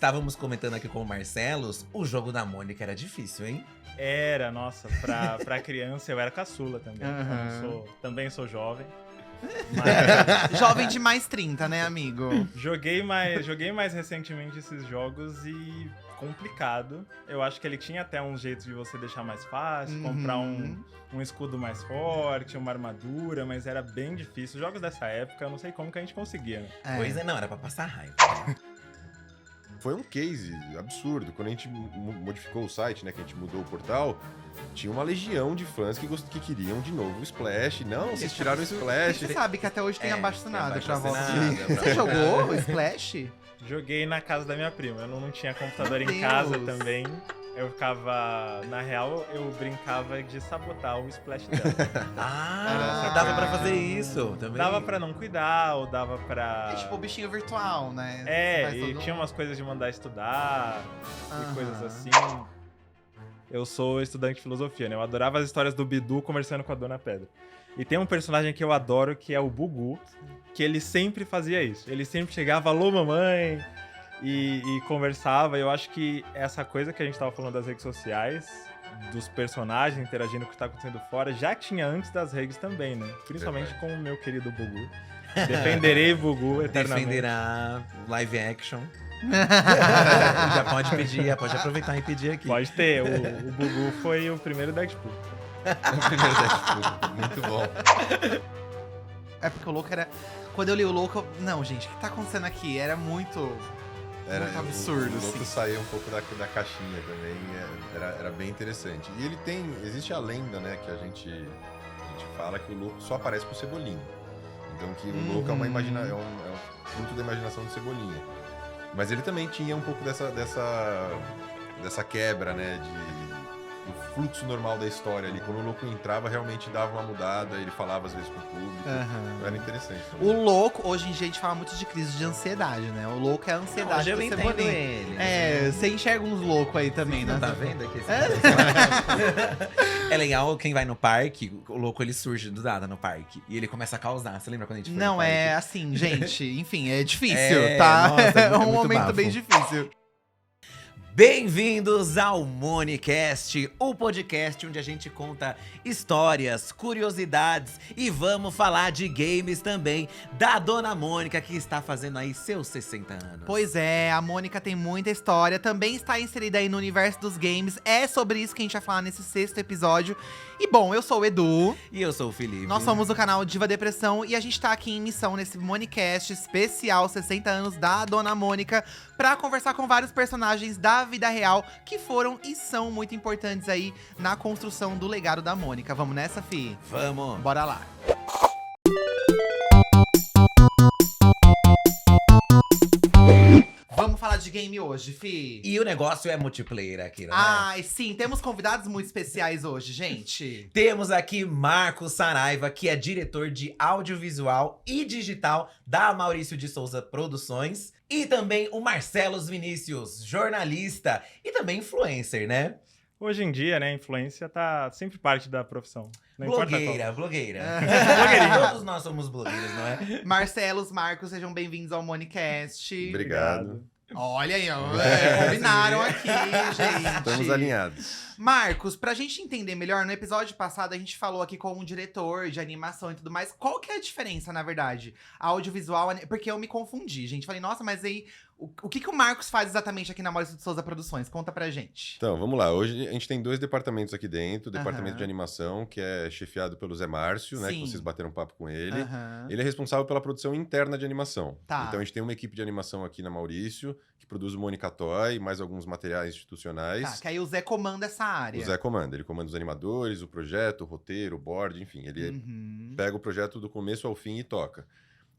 estávamos comentando aqui com o Marcelos, o jogo da Mônica era difícil, hein? Era, nossa, pra criança eu era caçula também. Então também sou jovem. Mas Jovem de mais 30, né, amigo? joguei mais recentemente esses jogos e complicado. Eu acho que ele tinha até um jeito de você deixar mais fácil, comprar um escudo mais forte, uma armadura, mas era bem difícil. Os jogos dessa época, eu não sei como que a gente conseguia, né? Pois é, não, era pra passar raiva. Foi um case absurdo. Quando a gente modificou o site, né, que a gente mudou o portal, tinha uma legião de fãs que queriam de novo o Splash. Não, vocês tiraram o Splash. Você sabe que até hoje tem abaixo-assinado tem pra volta. abaixo-assinado, Você jogou o Splash? Joguei na casa da minha prima. Eu não tinha computador Meu em casa Deus. também. Eu ficava... Na real, eu brincava de sabotar o Splash dela. Ah, dava pra fazer isso também. Dava pra não cuidar, ou dava pra... É tipo o bichinho virtual, né? Você É, faz e todo- tinha umas coisas de mandar estudar Aham. e coisas assim. Eu sou estudante de filosofia, né? Eu adorava as histórias do Bidu conversando com a Dona Pedra. E tem um personagem que eu adoro, que é o Bugu, que ele sempre fazia isso. Ele sempre chegava, alô mamãe, e conversava. Eu acho que essa coisa que a gente tava falando das redes sociais, dos personagens interagindo com o que tá acontecendo fora, já tinha antes das redes também, né? Principalmente com o meu querido Bugu. Defenderei Bugu eternamente. Defenderá live action. Já pode pedir, pode aproveitar e pedir aqui. Pode ter, o Bugu foi o primeiro Deadpool. O primeiro Deadpool. Muito bom. É porque o louco era... Quando eu li o louco, eu... Não, gente, o que tá acontecendo aqui? Era muito... Muito absurdo, o louco assim. saiu um pouco da caixinha também, era bem interessante. E ele tem, existe a lenda, né, que a gente fala que o louco só aparece pro Cebolinha. Então que o louco é uma é um fruto da imaginação do Cebolinha. Mas ele também tinha um pouco dessa quebra, né, do fluxo normal da história ali. Quando o louco entrava, realmente dava uma mudada, ele falava às vezes com o público. Era interessante também. O louco, hoje em dia a gente fala muito de crise de ansiedade, né? O louco é a ansiedade Hoje eu do entendo Cebolinha. ele. É, você enxerga uns loucos aí também, né? Não tá vendo aqui? É legal quem vai no parque, o louco ele surge do nada no parque. E ele começa a causar. Você lembra quando a gente foi no Não, parque? é assim, gente, enfim, é difícil, É, tá? nossa, É um muito momento bafo. bem difícil. Bem-vindos ao Monicast, o podcast onde a gente conta histórias, curiosidades e vamos falar de games também da Dona Mônica, que está fazendo aí seus 60 anos. Pois é, a Mônica tem muita história, também está inserida aí no universo dos games. É sobre isso que a gente vai falar nesse 6º episódio. E bom, eu sou o Edu, E eu sou o Felipe. nós somos do canal Diva Depressão e a gente tá aqui em missão nesse Monicast especial 60 anos da Dona Mônica pra conversar com vários personagens da vida real que foram e são muito importantes aí na construção do legado da Mônica. Vamos nessa, fi? Vamos. Bora lá. Vamos falar de game hoje, fi? E o negócio é multiplayer aqui, não é? Ai, sim, temos convidados muito especiais hoje, gente. Temos aqui Marcos Saraiva, que é diretor de audiovisual e digital da Maurício de Souza Produções. E também o Marcelos Vinícius, jornalista e também influencer, né? Hoje em dia, né, influência tá sempre parte da profissão. Não importa qual. Blogueira. Blogueirinha. Todos nós somos blogueiros, não é? Marcelos, Marcos, sejam bem-vindos ao Monicast. Obrigado. Olha aí, ó. Combinaram aqui, gente. Estamos alinhados. Marcos, pra gente entender melhor, no episódio passado a gente falou aqui com um diretor de animação e tudo mais. Qual que é a diferença, na verdade? Audiovisual, porque eu me confundi, gente. Falei, nossa, mas aí, o que o Marcos faz exatamente aqui na Maurício de Souza Produções? Conta pra gente. Então, vamos lá. Hoje a gente tem 2 departamentos aqui dentro. O departamento Aham. de animação, que é chefiado pelo Zé Márcio, né? Sim. Que vocês bateram papo com ele. Aham. Ele é responsável pela produção interna de animação. Tá. Então a gente tem uma equipe de animação aqui na Maurício, que produz o Mônica Toy, mais alguns materiais institucionais. Tá, que aí o Zé comanda essa área. O Zé comanda. Ele comanda os animadores, o projeto, o roteiro, o board, enfim. Ele Uhum. pega o projeto do começo ao fim e toca.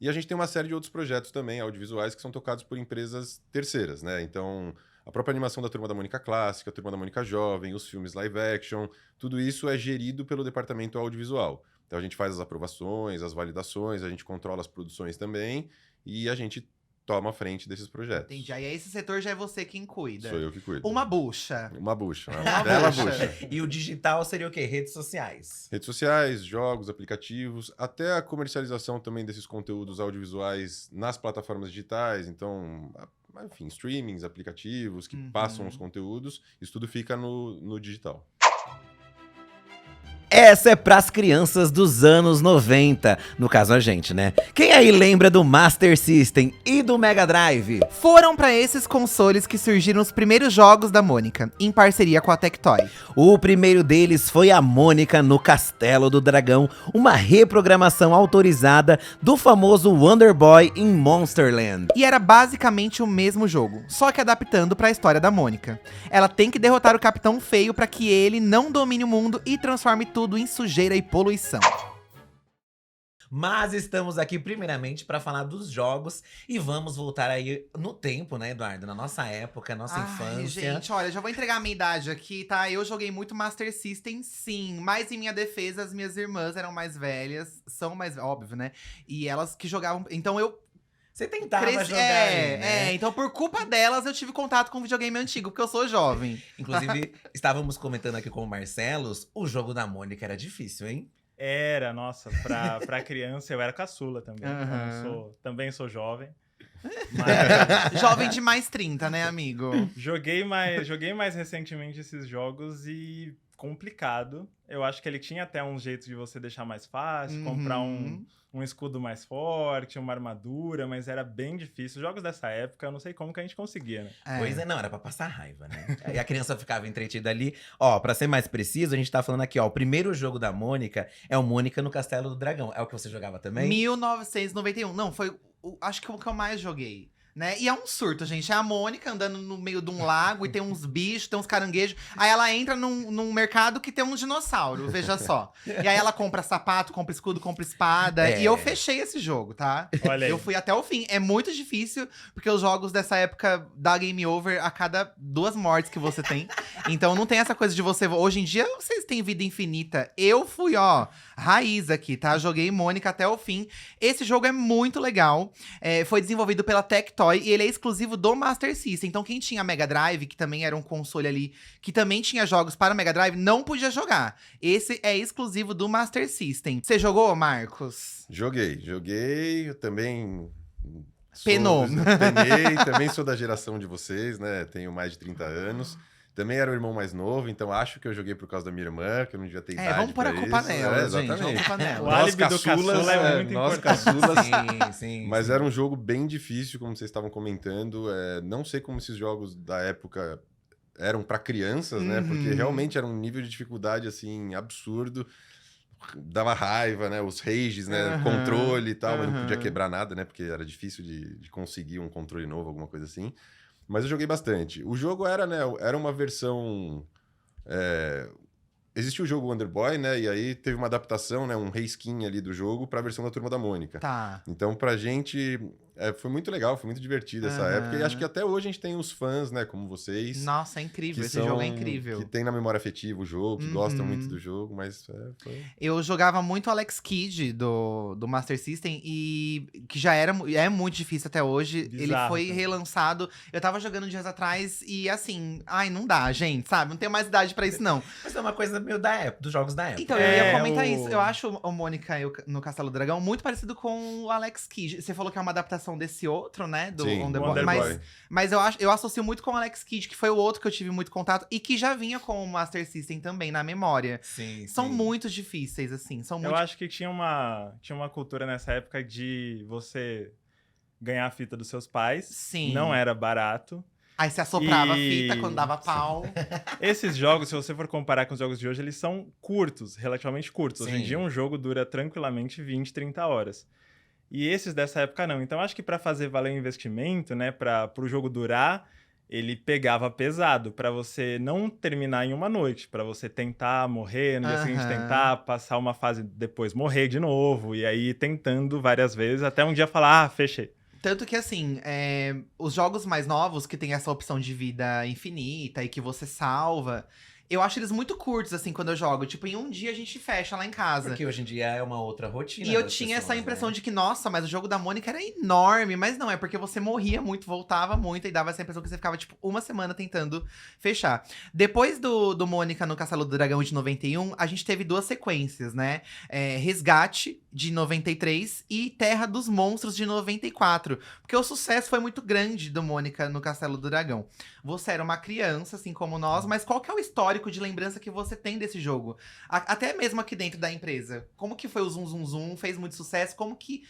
E a gente tem uma série de outros projetos também, audiovisuais, que são tocados por empresas terceiras, né? Então, a própria animação da Turma da Mônica Clássica, a Turma da Mônica Jovem, os filmes live action, tudo isso é gerido pelo departamento audiovisual. Então, a gente faz as aprovações, as validações, a gente controla as produções também e a gente toma a frente desses projetos. Entendi. Aí esse setor já é você quem cuida. Sou eu que cuido. Uma bucha. Uma bucha, Uma uma bela bucha. bucha. E o digital seria o quê? Redes sociais. Redes sociais, jogos, aplicativos, até a comercialização também desses conteúdos audiovisuais nas plataformas digitais. Então, enfim, streamings, aplicativos que passam os conteúdos, isso tudo fica no digital. Essa é pras crianças dos anos 90, no caso a gente, né? Quem aí lembra do Master System e do Mega Drive? Foram pra esses consoles que surgiram os primeiros jogos da Mônica, em parceria com a Tectoy. O primeiro deles foi a Mônica no Castelo do Dragão, uma reprogramação autorizada do famoso Wonder Boy em Monsterland. E era basicamente o mesmo jogo, só que adaptando pra história da Mônica. Ela tem que derrotar o Capitão Feio pra que ele não domine o mundo e transforme tudo em sujeira e poluição. Mas estamos aqui primeiramente para falar dos jogos e vamos voltar aí no tempo, né, Eduardo? Na nossa época, nossa infância. Gente, olha, já vou entregar a minha idade aqui, tá? Eu joguei muito Master System, sim. Mas em minha defesa, as minhas irmãs eram mais velhas. São mais, óbvio, né? E elas que jogavam… Então eu… Você tentava jogar aí, né? então por culpa delas eu tive contato com videogame antigo, porque eu sou jovem. Inclusive, estávamos comentando aqui com o Marcelos, o jogo da Mônica era difícil, hein? Era, nossa, pra criança eu era caçula também. Então também sou jovem. Mas Jovem de mais 30, né, amigo? joguei mais recentemente esses jogos e complicado. Eu acho que ele tinha até um jeito de você deixar mais fácil, comprar um escudo mais forte, uma armadura, mas era bem difícil. Jogos dessa época, eu não sei como que a gente conseguia, né? Pois é, não, era pra passar raiva, né? E a criança ficava entretida ali. Ó, pra ser mais preciso, a gente tá falando aqui, ó, o primeiro jogo da Mônica é o Mônica no Castelo do Dragão. É o que você jogava também? 1991. Não, foi acho que o que eu mais joguei. Né? E é um surto, gente. É a Mônica andando no meio de um lago e tem uns bichos, tem uns caranguejos. Aí ela entra num mercado que tem um dinossauro, veja só. E aí ela compra sapato, compra escudo, compra espada. E eu fechei esse jogo, tá? Olha aí. Eu fui até o fim. É muito difícil, porque os jogos dessa época dá game over a cada 2 mortes que você tem. Então não tem essa coisa de você… Hoje em dia, vocês têm vida infinita. Eu fui, ó, raiz aqui, tá? Joguei Mônica até o fim. Esse jogo é muito legal. Foi desenvolvido pela Tectoy e ele é exclusivo do Master System. Então quem tinha Mega Drive, que também era um console ali, que também tinha jogos para o Mega Drive, não podia jogar. Esse é exclusivo do Master System. Você jogou, Marcos? Joguei. Eu também… Penou. Penei, também sou da geração de vocês, né? Tenho mais de 30 anos. Também era o irmão mais novo, então acho que eu joguei por causa da minha irmã, que eu não devia ter idade vamos pôr a culpa isso. nela, gente. Vamos Exatamente. culpa nela. O álibi do caçula é muito nós importante. caçulas. Sim. Mas era um jogo bem difícil, como vocês estavam comentando. Não sei como esses jogos da época eram para crianças, né? Porque realmente era um nível de dificuldade, assim, absurdo. Dava raiva, né? Os rages, né? Controle e tal, mas não podia quebrar nada, né? Porque era difícil de conseguir um controle novo, alguma coisa assim. Mas eu joguei bastante. O jogo era, né? Era uma versão… Existia o jogo Wonder Boy, né? E aí teve uma adaptação, né? Um reskin ali do jogo pra versão da Turma da Mônica. Tá. Então, pra gente, foi muito legal, foi muito divertido essa época. E acho que até hoje a gente tem os fãs, né? Como vocês. Nossa, é incrível. que Esse jogo é incrível. Que tem na memória afetiva o jogo, que gostam muito do jogo, mas foi… Eu jogava muito Alex Kidd do Master System e que já é muito difícil até hoje. Bizarro, Ele foi cara. relançado. Eu tava jogando dias atrás e assim, ai, não dá, gente, sabe? Não tenho mais idade pra isso, não. Mas é uma coisa meio da época, dos jogos da época. Então, eu ia comentar o- isso. Eu acho o Mônica no Castelo do Dragão muito parecido com o Alex Kidd. Você falou que é uma adaptação desse outro, né? Do Sim, Wonder Wonder Boy. Boy. Mas eu associo muito com o Alex Kidd, que foi o outro que eu tive muito contato e que já vinha com o Master System também, na memória. Sim, São sim. muito difíceis, assim. São Eu muito… acho que tinha uma cultura nessa época de você ganhar a fita dos seus pais. Sim. Não era barato. Aí você assoprava a E- fita quando dava pau. Esses jogos, se você for comparar com os jogos de hoje, eles são curtos, relativamente curtos. Hoje em Sim. dia, um jogo dura tranquilamente 20, 30 horas. E esses dessa época, não. Então, acho que para fazer valer o investimento, né, para o jogo durar, ele pegava pesado, para você não terminar em uma noite, para você tentar morrer, no dia seguinte Aham. tentar passar uma fase depois morrer de novo, e aí tentando várias vezes, até um dia falar, fechei. Tanto que, assim, os jogos mais novos, que tem essa opção de vida infinita e que você salva, Eu acho eles muito curtos, assim, quando eu jogo. Tipo, em um dia a gente fecha lá em casa. Porque hoje em dia é uma outra rotina. E eu das tinha essa pessoas, impressão né? de que, nossa, mas o jogo da Mônica era enorme. Mas não, é porque você morria muito, voltava muito e dava essa impressão que você ficava, tipo, uma semana tentando fechar. Depois do Mônica no Castelo do Dragão de 91, a gente teve 2 sequências, né? Resgate, de 93, e Terra dos Monstros, de 94. Porque o sucesso foi muito grande do Mônica no Castelo do Dragão. Você era uma criança, assim como nós, mas qual que é o histórico de lembrança que você tem desse jogo? Até mesmo aqui dentro da empresa. Como que foi o Zum Zum Zum? Fez muito sucesso? Como que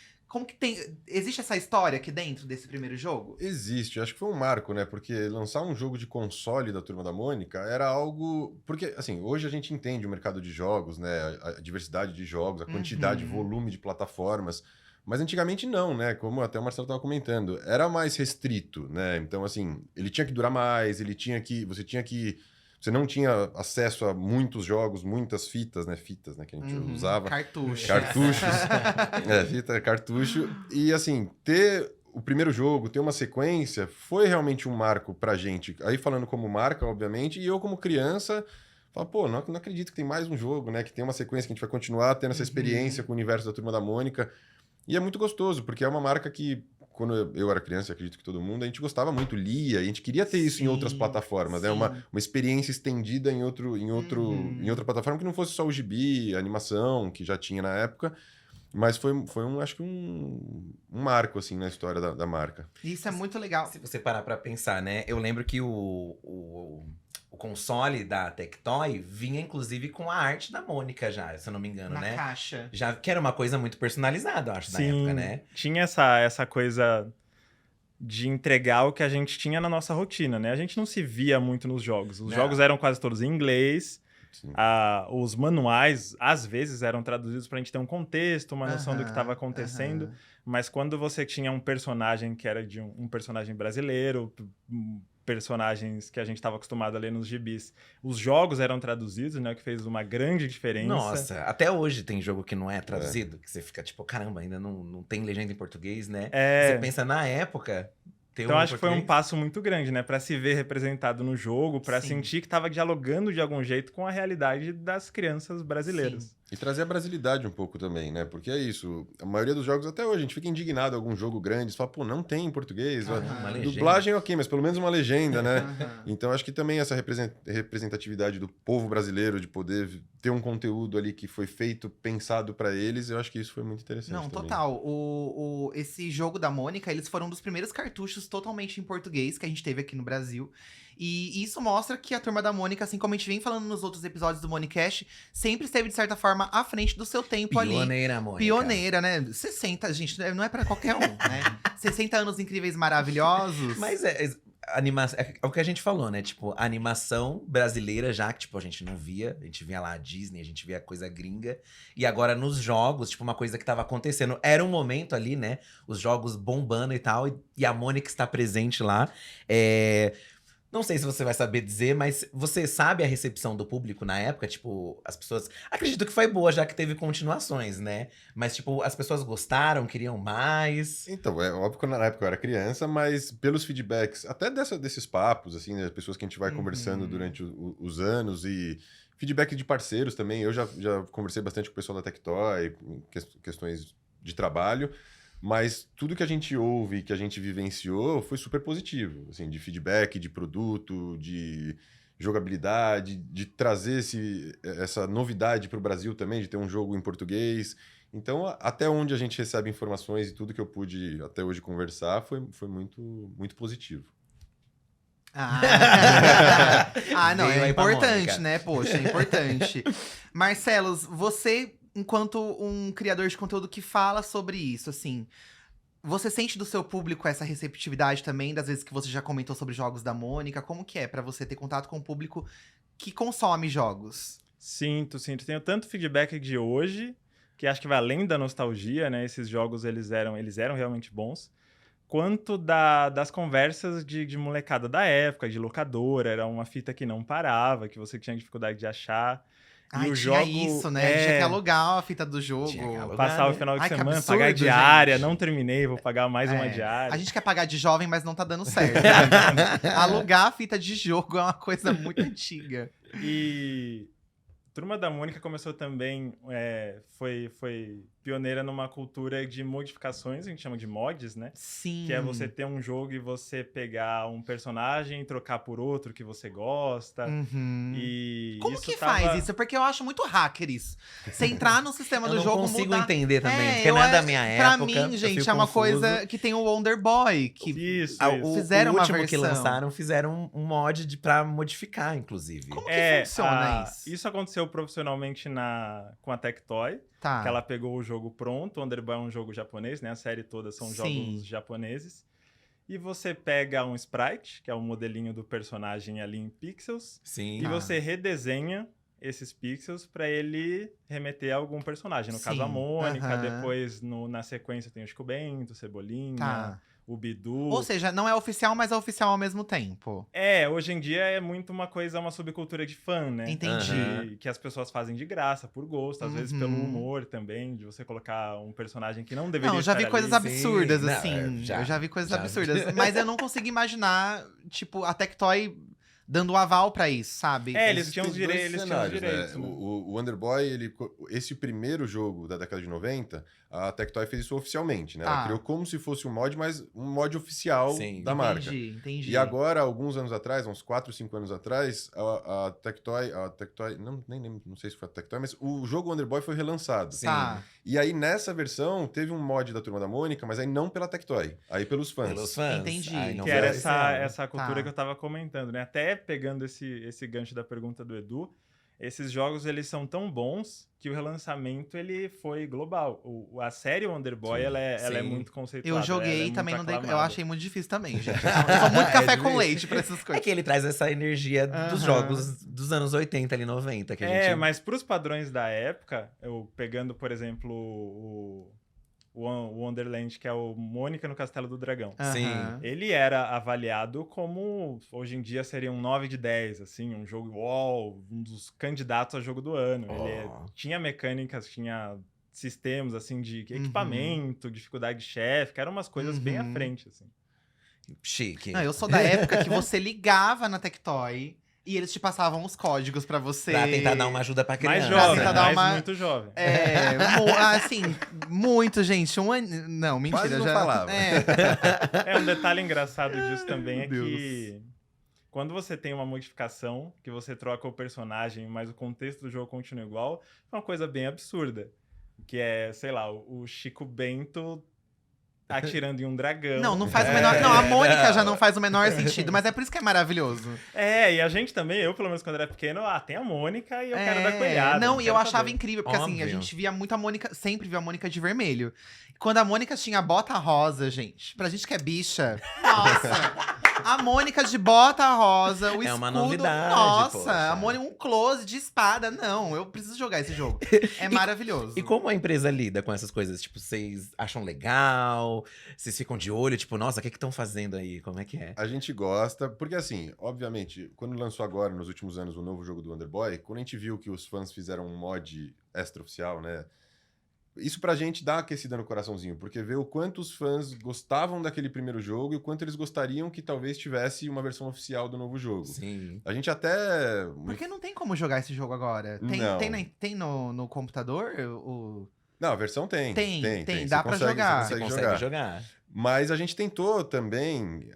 tem. Existe essa história aqui dentro desse primeiro jogo? Existe, acho que foi um marco, né? Porque lançar um jogo de console da Turma da Mônica era algo. Porque, assim, hoje a gente entende o mercado de jogos, né? A diversidade de jogos, a quantidade, volume de plataformas. Mas antigamente não, né? Como até o Marcelo estava comentando, era mais restrito, né? Então, assim, ele tinha que durar mais, ele tinha que. Você não tinha acesso a muitos jogos, muitas fitas, né? Fitas, né? Que a gente usava. Cartucho. Cartuchos. Fita, cartucho. E assim, ter o primeiro jogo, ter uma sequência, foi realmente um marco pra gente. Aí falando como marca, obviamente, e eu como criança, falo, pô, não acredito que tem mais um jogo, né? Que tem uma sequência que a gente vai continuar tendo essa experiência com o universo da Turma da Mônica. E é muito gostoso, porque é uma marca que, quando eu era criança, acredito que todo mundo, a gente gostava muito, lia, e a gente queria ter isso em outras plataformas, né? Uma experiência estendida em outra plataforma que não fosse só o gibi, a animação, que já tinha na época, mas foi acho que um marco, assim, na história da marca. Isso é muito legal. Se você parar pra pensar, né? Eu lembro que o console da Tectoy vinha, inclusive, com a arte da Mônica já, se eu não me engano, Na né? caixa. Já, que era uma coisa muito personalizada, eu acho, na época, né? Tinha essa coisa de entregar o que a gente tinha na nossa rotina, né? A gente não se via muito nos jogos. Os jogos eram quase todos em inglês. Os manuais, às vezes, eram traduzidos pra gente ter um contexto, uma noção do que estava acontecendo. Mas quando você tinha um personagem que era de um personagem brasileiro, personagens que a gente estava acostumado a ler nos gibis, os jogos eram traduzidos, né? Que fez uma grande diferença. Nossa, até hoje tem jogo que não é traduzido, que você fica tipo, caramba, ainda não tem legenda em português, né? Você pensa na época. Então acho que foi um passo muito grande, né? Pra se ver representado no jogo, pra sentir que tava dialogando de algum jeito com a realidade das crianças brasileiras. Sim. E trazer a brasilidade um pouco também, né? Porque é isso, a maioria dos jogos, até hoje, a gente fica indignado em algum jogo grande, você fala, pô, não tem em português. Uma legenda. Dublagem ok, mas pelo menos uma legenda, né? Então acho que também essa representatividade do povo brasileiro, de poder ter um conteúdo ali que foi feito, pensado pra eles, eu acho que isso foi muito interessante. Não, também. total. Esse jogo da Mônica, eles foram um dos primeiros cartuchos totalmente em português que a gente teve aqui no Brasil. E isso mostra que a Turma da Mônica, assim como a gente vem falando nos outros episódios do Monicast, sempre esteve, de certa forma, à frente do seu tempo ali. Pioneira, Mônica. Pioneira, né? 60, gente, não é pra qualquer um, né? 60 anos incríveis, maravilhosos. Mas é o que a gente falou, né? Tipo, a animação brasileira já, que tipo, a gente não via. A gente via lá a Disney, a gente via coisa gringa. E agora nos jogos, tipo, uma coisa que tava acontecendo. Era um momento ali, né? Os jogos bombando e tal. E a Mônica está presente lá. Não sei se você vai saber dizer, mas você sabe a recepção do público na época? Tipo, as pessoas… Acredito que foi boa, já que teve continuações, né? Mas, tipo, as pessoas gostaram, queriam mais… Então, é óbvio que na época eu era criança, mas pelos feedbacks, até desses papos, assim, né? Pessoas que a gente vai conversando durante os anos e feedback de parceiros também. Eu já conversei bastante com o pessoal da Tectoy, questões de trabalho. Mas tudo que a gente ouve e que a gente vivenciou foi super positivo, assim, de feedback, de produto, de jogabilidade, de trazer essa novidade para o Brasil também, de ter um jogo em português. Então, até onde a gente recebe informações e tudo que eu pude até hoje conversar foi muito, muito positivo. Não, Veio é aí pra importante, Mônica. né? Poxa, é importante. Marcelos, você, enquanto um criador de conteúdo que fala sobre isso, assim, você sente do seu público essa receptividade também, das vezes que você já comentou sobre jogos da Mônica? Como que é pra você ter contato com o público que consome jogos? Sinto. Tenho tanto feedback de hoje, que acho que vai além da nostalgia, né? Esses jogos, eles eram realmente bons. Quanto das conversas de molecada da época, de locadora. Era uma fita que não parava, que você tinha dificuldade de achar. Ai, o tinha jogo isso, né? Tinha que alugar a fita do jogo. Tinha que alugar. Passar o né? final de Ai, que semana, absurdo, pagar diária, gente. não terminei, vou pagar mais uma É. diária. A gente quer pagar de jovem, mas não tá dando certo. Né? Alugar a fita de jogo é uma coisa muito antiga. E Turma da Mônica começou também, foi pioneira numa cultura de modificações, a gente chama de mods, né? Sim. Que é você ter um jogo e você pegar um personagem e trocar por outro que você gosta. Uhum. E Como isso que tava... faz isso? Porque eu acho muito hacker isso. Você entrar no sistema Eu do não jogo, consigo mudar... entender também, porque eu não é da minha Pra época. mim, eu gente, fico é uma confuso. coisa que tem o Wonder Boy, que Isso, Ah, isso. Fizeram o uma último que versão. fizeram um mod pra modificar, inclusive. Como que funciona isso? Isso aconteceu profissionalmente com a Tectoy, Tá. que ela pegou o jogo pronto. O Wonder Boy é um jogo japonês, né? A série toda são Sim. jogos japoneses. E você pega um sprite, que é o modelinho do personagem ali em pixels, Sim. e você redesenha esses pixels para ele remeter a algum personagem. No caso, a Sim, Mônica, aham. depois na sequência tem o Chico Bento, Cebolinha, Tá. o Bidu. Ou seja, não é oficial, mas é oficial ao mesmo tempo. Hoje em dia é muito uma subcultura de fã, né? Entendi. Que as pessoas fazem de graça, por gosto, às vezes Uhum. pelo humor também, de você colocar um personagem que não deveria Não, eu já vi estar coisas ali. absurdas, Sim. Não, assim. Eu já vi coisas já. absurdas. Mas eu não consigo imaginar, tipo, a Tectoy dando o aval pra isso, sabe? Eles tinham os Existem dois direitos, eles tinham os cenários, direitos. né? né? O Wonder Boy, esse primeiro jogo da década de 90, a Tectoy fez isso oficialmente, né? Ela Tá. criou como se fosse um mod, mas um mod oficial Sim. da marca. Entendi. E agora, alguns anos atrás, uns 4, 5 anos atrás, a Tectoy, nem lembro, não sei se foi a Tectoy, mas o jogo Wonder Boy foi relançado. Sim. Tá. E aí, nessa versão, teve um mod da Turma da Mônica, mas aí não pela Tectoy, aí pelos fãs. Pelos fãs. Entendi. Ai, não Que foi era oficial. essa cultura Tá. que eu tava comentando, né? Até pegando esse gancho da pergunta do Edu, esses jogos, eles são tão bons que o relançamento, ele foi global. A série Wonder Boy, Sim. ela é Sim. muito conceituada. Eu joguei ela é também, muito não dei. Eu aclamada. achei muito difícil também, gente. Eu sou muito café com difícil. leite pra essas É coisas. que ele traz essa energia dos Aham. jogos dos anos 80 ali, 90, que a gente... Mas pros padrões da época, eu pegando, por exemplo, o Wonderland, que é o Mônica no Castelo do Dragão. Sim. Aham. Ele era avaliado como, hoje em dia, seria um 9 de 10, assim, um jogo um dos candidatos a jogo do ano. Ele Oh. tinha mecânicas, tinha sistemas, assim, de Uhum. equipamento, dificuldade de chefe, que eram umas coisas bem à Uhum. frente, assim. Chique. Não, eu sou da época que você ligava na Tectoy e eles te passavam os códigos pra você. Pra tentar dar uma ajuda pra criança. Mais Pra jovem, tentar dar mas uma- muito jovem. Assim, muito, gente. Não, mentira. Quase não já... falava. Um detalhe engraçado disso também Meu é Deus. que quando você tem uma modificação, que você troca o personagem, mas o contexto do jogo continua igual, é uma coisa bem absurda. Que é, sei lá, o Chico Bento atirando em um dragão. Não faz o menor. Não, a Mônica já não faz o menor sentido, mas é por isso que é maravilhoso. E a gente também, eu pelo menos quando era pequeno, tem a Mônica e eu quero dar coelhada. Não, e eu quero achava saber. incrível, porque assim, a Óbvio. gente via muito a Mônica, sempre viu a Mônica de vermelho. Quando a Mônica tinha bota rosa, gente, pra gente que é bicha, nossa! A Mônica de bota rosa, o escudo. É uma novidade, Nossa, poxa. a Mônica, um close de espada. Não, eu preciso jogar esse jogo. É maravilhoso. E como a empresa lida com essas coisas? Tipo, vocês acham legal? Vocês ficam de olho? Tipo, nossa, o que estão fazendo aí? Como é que é? A gente gosta, porque assim, obviamente, quando lançou agora, nos últimos anos, o novo jogo do Wonder Boy, quando a gente viu que os fãs fizeram um mod extra-oficial, né? Isso pra gente dá uma aquecida no coraçãozinho, porque vê o quanto os fãs gostavam daquele primeiro jogo e o quanto eles gostariam que talvez tivesse uma versão oficial do novo jogo. Sim. A gente até... Porque não tem como jogar esse jogo agora. Não. Tem no computador? Não, a versão tem. Tem, Você dá pra consegue- jogar. Você Você consegue, consegue jogar. jogar. Mas a gente tentou também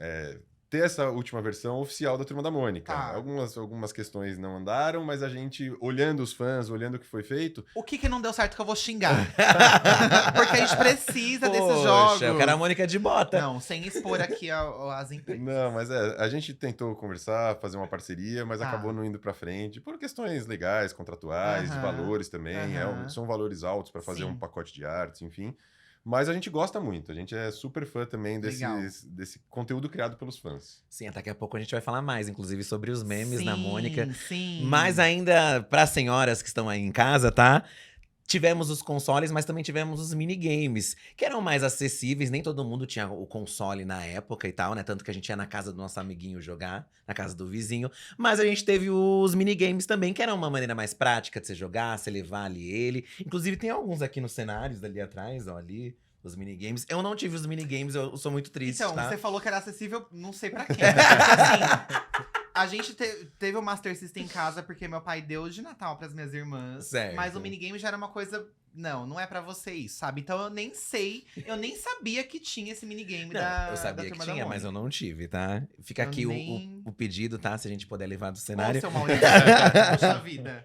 ter essa última versão oficial da Turma da Mônica. Tá. Algumas questões não andaram, mas a gente, olhando os fãs, olhando o que foi feito, O que não deu certo que eu vou xingar? Porque a gente precisa desses jogos. Poxa, eu quero a Mônica de bota. Não, sem expor aqui as empresas. não, mas a gente tentou conversar, fazer uma parceria, mas Tá. acabou não indo pra frente por questões legais, contratuais, Aham. valores também. Aham. São valores altos para fazer Sim. um pacote de artes, enfim. Mas a gente gosta muito, a gente é super fã também Legal. desse conteúdo criado pelos fãs. Sim, daqui a pouco a gente vai falar mais, inclusive, sobre os memes na Sim, Mônica. Sim. Mas ainda, para senhoras que estão aí em casa, tá? tivemos os consoles, mas também tivemos os minigames, que eram mais acessíveis. Nem todo mundo tinha o console na época e tal, né? Tanto que a gente ia na casa do nosso amiguinho jogar, na casa do vizinho. Mas a gente teve os minigames também, que era uma maneira mais prática de você jogar, você levar ali ele. Inclusive, tem alguns aqui nos cenários, ali atrás, ó, ali. Os minigames. Eu não tive os minigames, eu sou muito triste, Então, tá? você falou que era acessível, não sei pra quem. Porque, assim, a gente teve o Master System em casa porque meu pai deu de Natal pras minhas irmãs. Certo. Mas o minigame já era uma coisa… Não é pra você isso, sabe? Então eu nem sei, eu nem sabia que tinha esse minigame Não, da eu sabia da que Turma da tinha, mas eu não tive, tá? Fica Eu aqui nem- o pedido, tá? Se a gente puder levar do Ô, cenário. seu Maurício, poxa vida.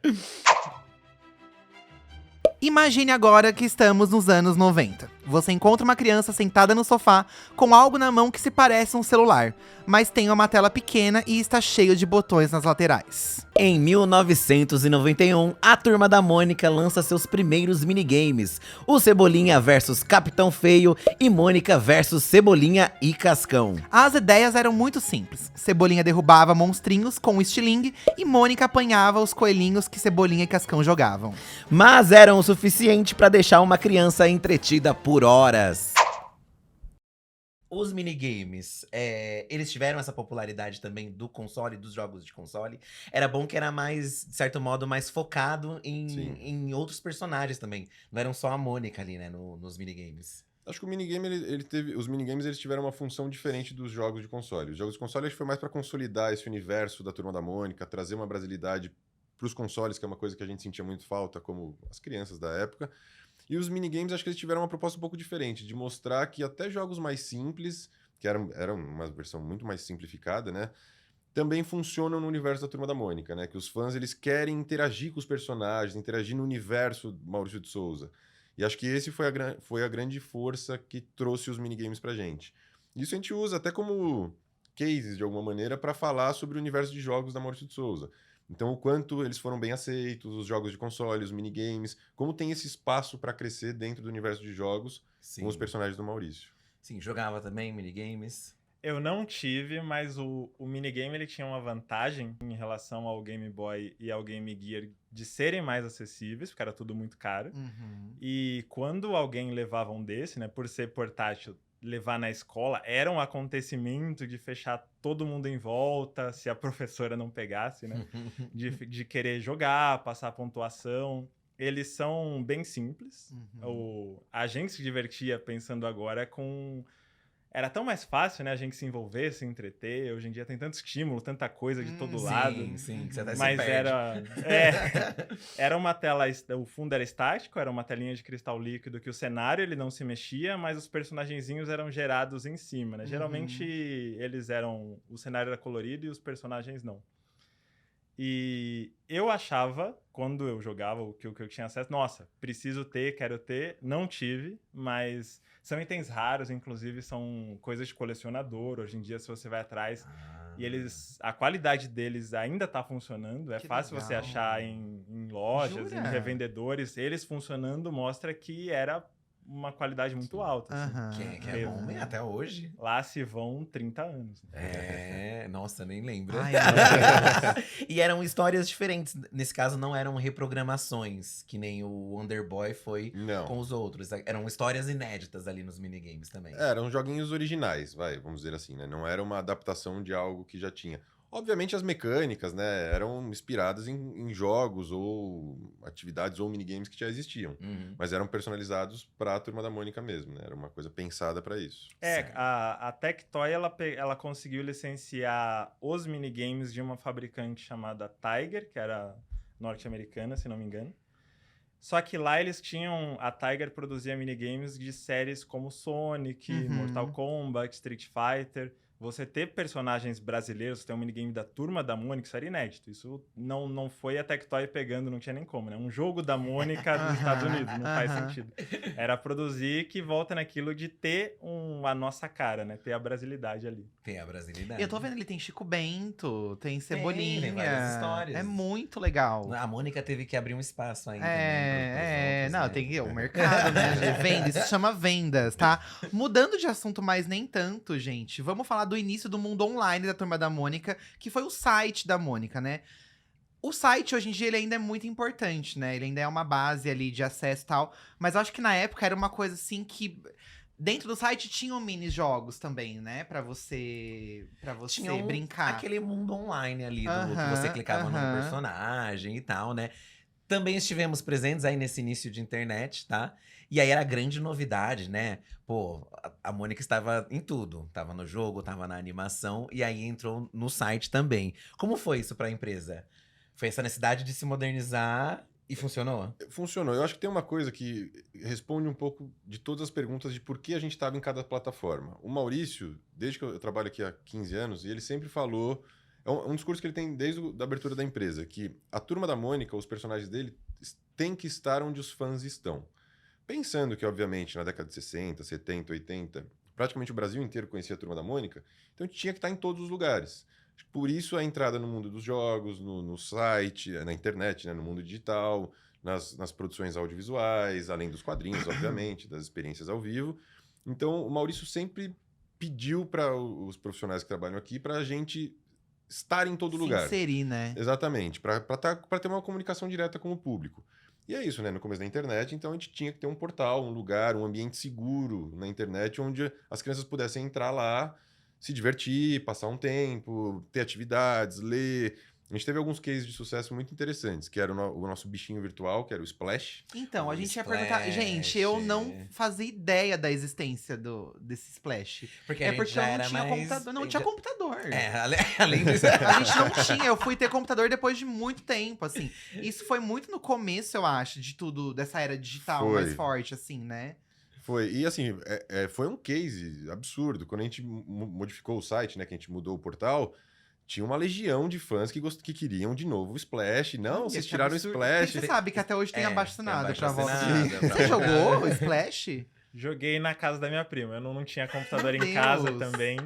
Imagine agora que estamos nos anos 90. Você encontra uma criança sentada no sofá com algo na mão que se parece um celular, mas tem uma tela pequena e está cheio de botões nas laterais. Em 1991, a Turma da Mônica lança seus primeiros minigames. O Cebolinha versus Capitão Feio e Mônica versus Cebolinha e Cascão. As ideias eram muito simples. Cebolinha derrubava monstrinhos com um estilingue e Mônica apanhava os coelhinhos que Cebolinha e Cascão jogavam. Mas eram o suficiente para deixar uma criança entretida por horas. Os minigames, eles tiveram essa popularidade também do console, dos jogos de console. Era bom que era mais, de certo modo, mais focado Sim. em outros personagens também. Não eram só a Mônica ali, né, nos minigames. Acho que o minigame, ele teve. Os minigames eles tiveram uma função diferente dos jogos de console. Os jogos de console acho que foi mais pra consolidar esse universo da Turma da Mônica, trazer uma brasilidade pros consoles, que é uma coisa que a gente sentia muito falta, como as crianças da época. E os minigames, acho que eles tiveram uma proposta um pouco diferente, de mostrar que até jogos mais simples, que eram uma versão muito mais simplificada, né? Também funcionam no universo da Turma da Mônica, né? Que os fãs, eles querem interagir com os personagens, interagir no universo do Maurício de Souza. E acho que esse foi a grande força que trouxe os minigames pra gente. Isso a gente usa até como cases, de alguma maneira, para falar sobre o universo de jogos da Maurício de Souza. Então, o quanto eles foram bem aceitos, os jogos de console, os minigames, como tem esse espaço para crescer dentro do universo de jogos Sim. com os personagens do Maurício. Sim, jogava também minigames. Eu não tive, mas o minigame ele tinha uma vantagem em relação ao Game Boy e ao Game Gear de serem mais acessíveis, porque era tudo muito caro. E quando alguém levava um desse, né, por ser portátil, levar na escola, era um acontecimento de fechar todo mundo em volta, se a professora não pegasse, né? de querer jogar, passar pontuação. Eles são bem simples. A gente se divertia pensando agora com... Era tão mais fácil, né? A gente se envolver, se entreter. Hoje em dia tem tanto estímulo, tanta coisa de todo lado. Sim, que você até Mas se perde. era uma tela, o fundo era estático, era uma telinha de cristal líquido que o cenário ele não se mexia, mas os personagenzinhos eram gerados em cima, né? Geralmente o cenário era colorido e os personagens não. E eu achava, quando eu jogava o que eu tinha acesso, nossa, preciso ter, quero ter, não tive, mas são itens raros, inclusive são coisas de colecionador. Hoje em dia, se você vai atrás, e a qualidade deles ainda tá funcionando, é Que fácil legal. você achar em lojas, Jura? em revendedores, eles funcionando mostra que era uma qualidade muito alta. Assim. Que é bom, né? Até hoje. Lá se vão 30 anos. Né? Nossa, nem lembro. Ai, meu Deus. E eram histórias diferentes. Nesse caso, não eram reprogramações, que nem o Wonder Boy foi Não. com os outros. Eram histórias inéditas ali nos minigames também. Eram joguinhos originais, vamos dizer assim, né? Não era uma adaptação de algo que já tinha. Obviamente as mecânicas, né, eram inspiradas em jogos ou atividades ou minigames que já existiam. Mas eram personalizados para a Turma da Mônica mesmo, né? Era uma coisa pensada para isso. Certo. A Tectoy, ela conseguiu licenciar os minigames de uma fabricante chamada Tiger, que era norte-americana, se não me engano. Só que lá eles tinham... A Tiger produzia minigames de séries como Sonic, Mortal Kombat, Street Fighter. Você ter personagens brasileiros, ter um minigame da Turma da Mônica, isso era inédito. Isso não foi a Tectoy pegando, não tinha nem como, né? Um jogo da Mônica dos Estados Unidos, não faz sentido. Era produzir que volta naquilo de ter a nossa cara, né? Ter a brasilidade ali. Tem a brasilidade. Eu tô vendo, ele tem Chico Bento, tem Cebolinha. tem várias histórias. É muito legal. A Mônica teve que abrir um espaço ainda. né, pros Não, outros, tem que né? o mercado, né? gente? Venda, isso se chama vendas, tá? Mudando de assunto, mas nem tanto, gente. Vamos falar do início do mundo online da Turma da Mônica, que foi o site da Mônica, né? O site, hoje em dia, ele ainda é muito importante, né? Ele ainda é uma base ali de acesso e tal. Mas eu acho que na época era uma coisa assim que… Dentro do site tinham mini-jogos também, né? Pra você Tinha brincar. aquele mundo online ali, que Aham, você clicava num aham. personagem e tal, né? Também estivemos presentes aí nesse início de internet, tá? E aí era a grande novidade, né? Pô, a Mônica estava em tudo. Tava no jogo, tava na animação, e aí entrou no site também. Como foi isso pra empresa? Foi essa necessidade de se modernizar e funcionou? Funcionou. Eu acho que tem uma coisa que responde um pouco de todas as perguntas de por que a gente estava em cada plataforma. O Maurício, desde que eu trabalho aqui há 15 anos, e ele sempre falou… É um discurso que ele tem desde a abertura da empresa, que a Turma da Mônica, os personagens dele, têm que estar onde os fãs estão. Pensando que, obviamente, na década de 60, 70, 80, praticamente o Brasil inteiro conhecia a Turma da Mônica, então a gente tinha que estar em todos os lugares. Por isso a entrada no mundo dos jogos, no site, na internet, né, no mundo digital, nas produções audiovisuais, além dos quadrinhos, obviamente, das experiências ao vivo. Então o Maurício sempre pediu para os profissionais que trabalham aqui para a gente estar em todo lugar. Se inserir, né? Exatamente, para ter uma comunicação direta com o público. E é isso, né? No começo da internet, então a gente tinha que ter um portal, um lugar, um ambiente seguro na internet, onde as crianças pudessem entrar lá, se divertir, passar um tempo, ter atividades, ler. A gente teve alguns cases de sucesso muito interessantes, que era o nosso bichinho virtual, que era o Splash. Então, a O gente ia perguntar… Gente, Splash. eu não fazia ideia da existência desse Splash. Porque É porque eu não tinha computador. Não tinha computador. É, além disso. A gente não tinha, eu fui ter computador depois de muito tempo, assim. Isso foi muito no começo, eu acho, de tudo, dessa era digital Foi. mais forte, assim, né? Foi. E assim, foi um case absurdo. Quando a gente modificou o site, né, que a gente mudou o portal, tinha uma legião de fãs que queriam de novo o Splash. Não, Olha, vocês que tiraram o absurdo. Splash. Você sabe que até hoje tem É, abaixo-assinado tem pra volta. abaixo-assinado pra Você voltar. jogou o Splash? Joguei na casa da minha prima. Eu não tinha computador Meu em casa Deus. também.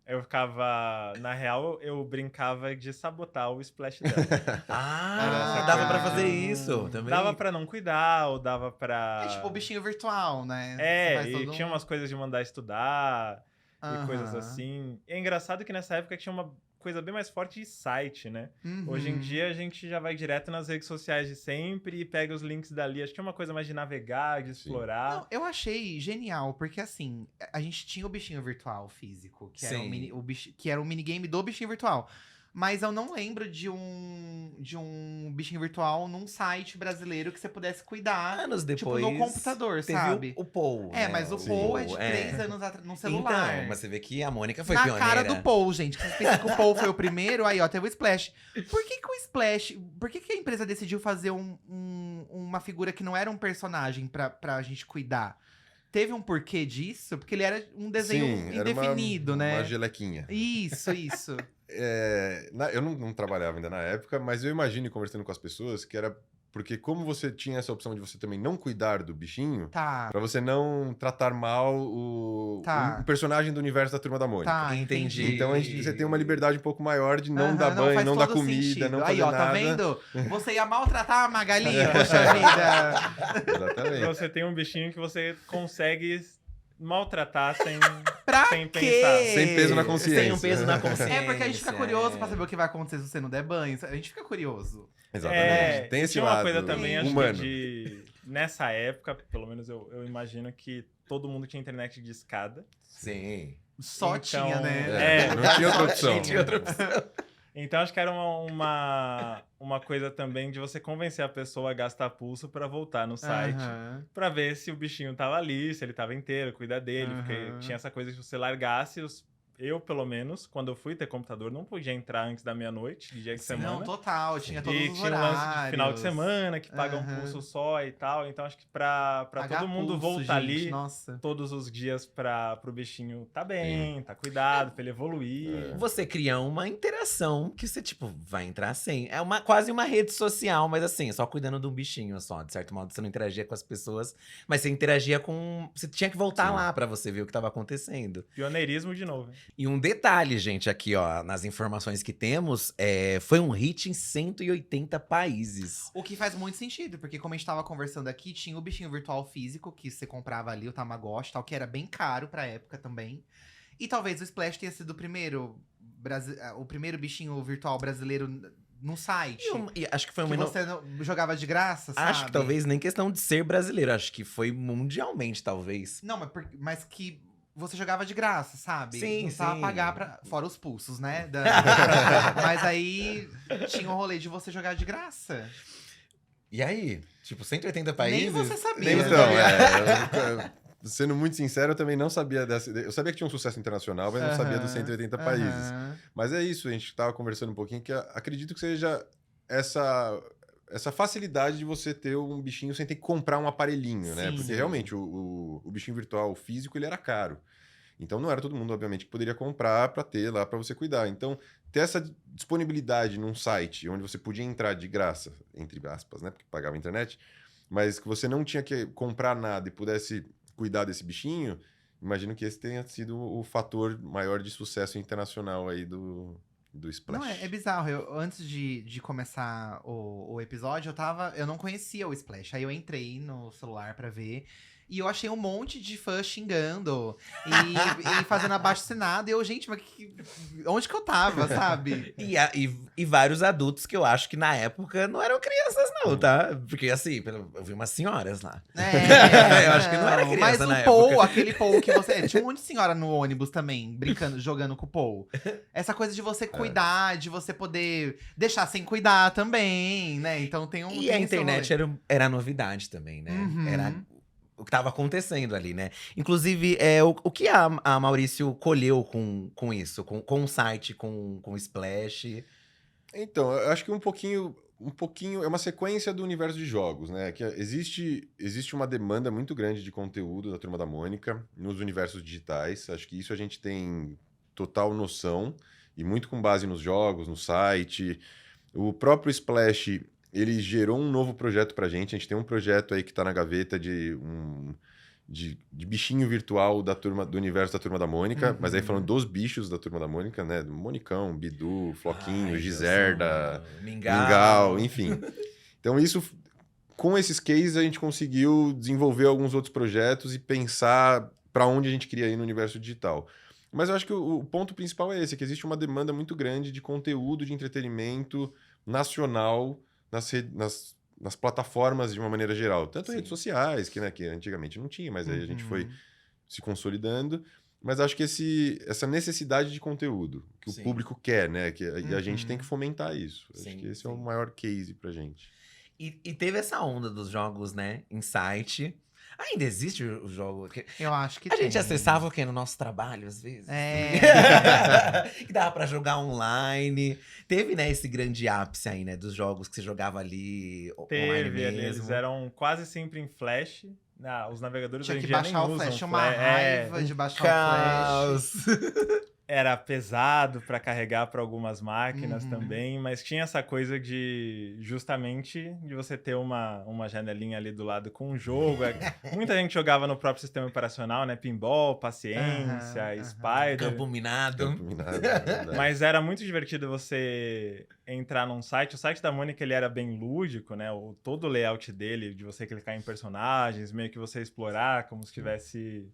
Eu ficava… Na real, eu brincava de sabotar o splash dela. Ah, Ah, dava pra cara. fazer isso também. Dava pra não cuidar, ou dava pra… É tipo o bichinho virtual, né? Você É, faz e todo tinha um- umas coisas de mandar estudar e coisas Aham. assim. E é engraçado que nessa época tinha uma coisa bem mais forte de site, né? Uhum. Hoje em dia a gente já vai direto nas redes sociais de sempre e pega os links dali. Acho que é uma coisa mais de navegar, de explorar. Não, eu achei genial, porque assim, a gente tinha o bichinho virtual físico, que era Sim. que era um minigame do bichinho virtual. Mas eu não lembro de um bichinho virtual num site brasileiro que você pudesse cuidar. Anos Tipo, depois. no computador, teve sabe? o Paul. É, né? mas o Sim. Paul é de 3 anos atrás, no celular. Então, mas você vê que a Mônica foi Na pioneira. cara do Paul, gente. Vocês pensam que o Paul foi o primeiro? Aí, ó, teve o Splash. Por que a empresa decidiu fazer uma figura que não era um personagem pra gente cuidar? Teve um porquê disso? Porque ele era um desenho Sim, era indefinido, né? uma gelequinha. Isso. Eu não trabalhava ainda na época, mas eu imagino, conversando com as pessoas, que era porque como você tinha essa opção de você também não cuidar do bichinho, Tá, pra você não tratar mal Tá. o personagem do universo da Turma da Mônica. tá, Entendi. Então você tem uma liberdade um pouco maior de não Aham, dar banho, faz não dar todo comida, sentido. não Aí, fazer ó, nada. tá vendo? Você ia maltratar a Magali, poxa vida. Exatamente. Você tem um bichinho que você consegue maltratar sem Pra Sem quê? pensar. Sem peso na consciência. Sem um peso na consciência. É porque a gente fica curioso pra saber o que vai acontecer se você não der banho. A gente fica curioso. Exatamente. Tem esse tinha lado uma coisa também, acho humano. que nessa época, pelo menos eu imagino que todo mundo tinha internet de escada. Sim. Só Então, tinha, né? Não tinha outra opção. Tinha outra opção. Então acho que era uma coisa também de você convencer a pessoa a gastar pulso pra voltar no site. Aham. Pra ver se o bichinho tava ali, se ele tava inteiro, cuidar dele. Porque Aham. tinha essa coisa de você largasse eu, pelo menos, quando eu fui ter computador, não podia entrar antes da meia-noite, de dia de semana. Não, total. Tinha todos E os tinha o horários. lance de final de semana, que paga um Aham. pulso só e tal. Então acho que pra Pagar todo mundo pulso, voltar gente, ali Nossa. todos os dias pro bichinho tá bem, tá cuidado, pra ele evoluir. Você cria uma interação que você, tipo, vai entrar sem. É quase uma rede social, mas assim, só cuidando de um bichinho só. De certo modo, você não interagia com as pessoas, mas você interagia com. Você tinha que voltar Sim. lá pra você ver o que tava acontecendo. Pioneirismo de novo. Hein? E um detalhe, gente, aqui, ó, nas informações que temos, foi um hit em 180 países. O que faz muito sentido, porque como a gente tava conversando aqui, tinha o bichinho virtual físico, que você comprava ali, o Tamagotchi, tal, que era bem caro pra época também. E talvez o Splash tenha sido o primeiro bichinho virtual brasileiro num site. E acho que foi Que uma você jogava de graça, sabe? Acho que talvez nem questão de ser brasileiro, acho que foi mundialmente, talvez. Não, mas que você jogava de graça, sabe? Sim, não precisava sim. pagar fora os pulsos, né? Mas aí tinha um rolê de você jogar de graça. E aí? Tipo, 180 países? Nem você sabia. Então, sendo muito sincero, eu também não sabia dessa. Eu sabia que tinha um sucesso internacional, mas não sabia dos 180 países. Aham. Mas é isso, a gente estava conversando um pouquinho, que acredito que seja essa facilidade de você ter um bichinho sem ter que comprar um aparelhinho, né? Sim. Porque realmente o bichinho virtual físico, ele era caro. Então não era todo mundo, obviamente, que poderia comprar para ter lá para você cuidar. Então, ter essa disponibilidade num site onde você podia entrar de graça, entre aspas, né? Porque pagava a internet, mas que você não tinha que comprar nada e pudesse cuidar desse bichinho, imagino que esse tenha sido o fator maior de sucesso internacional aí do Splash. Não, é bizarro. Antes de começar o episódio, eu não conhecia o Splash. Aí eu entrei no celular pra ver. E eu achei um monte de fã xingando e fazendo abaixo-assinado. E eu, gente, mas onde que eu tava, sabe? E vários adultos que eu acho que na época não eram crianças, não, tá? Porque assim, eu vi umas senhoras lá. Eu acho que não era criança mas na o Paul, época. aquele Paul que você. Tinha um monte de senhora no ônibus também, brincando, jogando com o Paul. Essa coisa de você cuidar, de você poder deixar sem cuidar também, né? Então tem um. E tem a esse internet rolê. era novidade também, né? Uhum. Era o que tava acontecendo ali, né? Inclusive, o que a Maurício colheu com isso? Com o site, com o Splash? Então, eu acho que um pouquinho é uma sequência do universo de jogos, né? Que existe uma demanda muito grande de conteúdo da Turma da Mônica nos universos digitais. Acho que isso a gente tem total noção, e muito com base nos jogos, no site. O próprio Splash, ele gerou um novo projeto pra gente. A gente tem um projeto aí que tá na gaveta de bichinho virtual do universo da Turma da Mônica, mas aí falando dos bichos da Turma da Mônica, né? Monicão, Bidu, Floquinho, Giserda, Mingau, enfim. Então com esses cases a gente conseguiu desenvolver alguns outros projetos e pensar para onde a gente queria ir no universo digital. Mas eu acho que o ponto principal é esse, que existe uma demanda muito grande de conteúdo de entretenimento nacional nas plataformas de uma maneira geral. Tanto redes sociais, que antigamente não tinha, mas aí a gente foi se consolidando. Mas acho que essa necessidade de conteúdo que o público quer, né? E a gente tem que fomentar isso. Acho que esse é o maior case pra gente. E teve essa onda dos jogos, né? Em site. Ainda existe o jogo? Eu acho que A tem. gente acessava o quê? No nosso trabalho, às vezes? Que dava pra jogar online. Teve, né, esse grande ápice aí, né? Dos jogos que você jogava ali online mesmo. Eles eram quase sempre em Flash. Os navegadores Tinha hoje que em dia nem baixar o usam Flash, uma Flash. raiva de baixar o Flash. Era pesado para carregar para algumas máquinas Uhum. também, mas tinha essa coisa justamente de você ter uma janelinha ali do lado com o jogo. Muita gente jogava no próprio sistema operacional, né? Pinball, Paciência, Spider. Campo Minado. Mas era muito divertido você entrar num site. O site da Mônica, ele era bem lúdico, né? Todo o layout dele, de você clicar em personagens, meio que você explorar, como se estivesse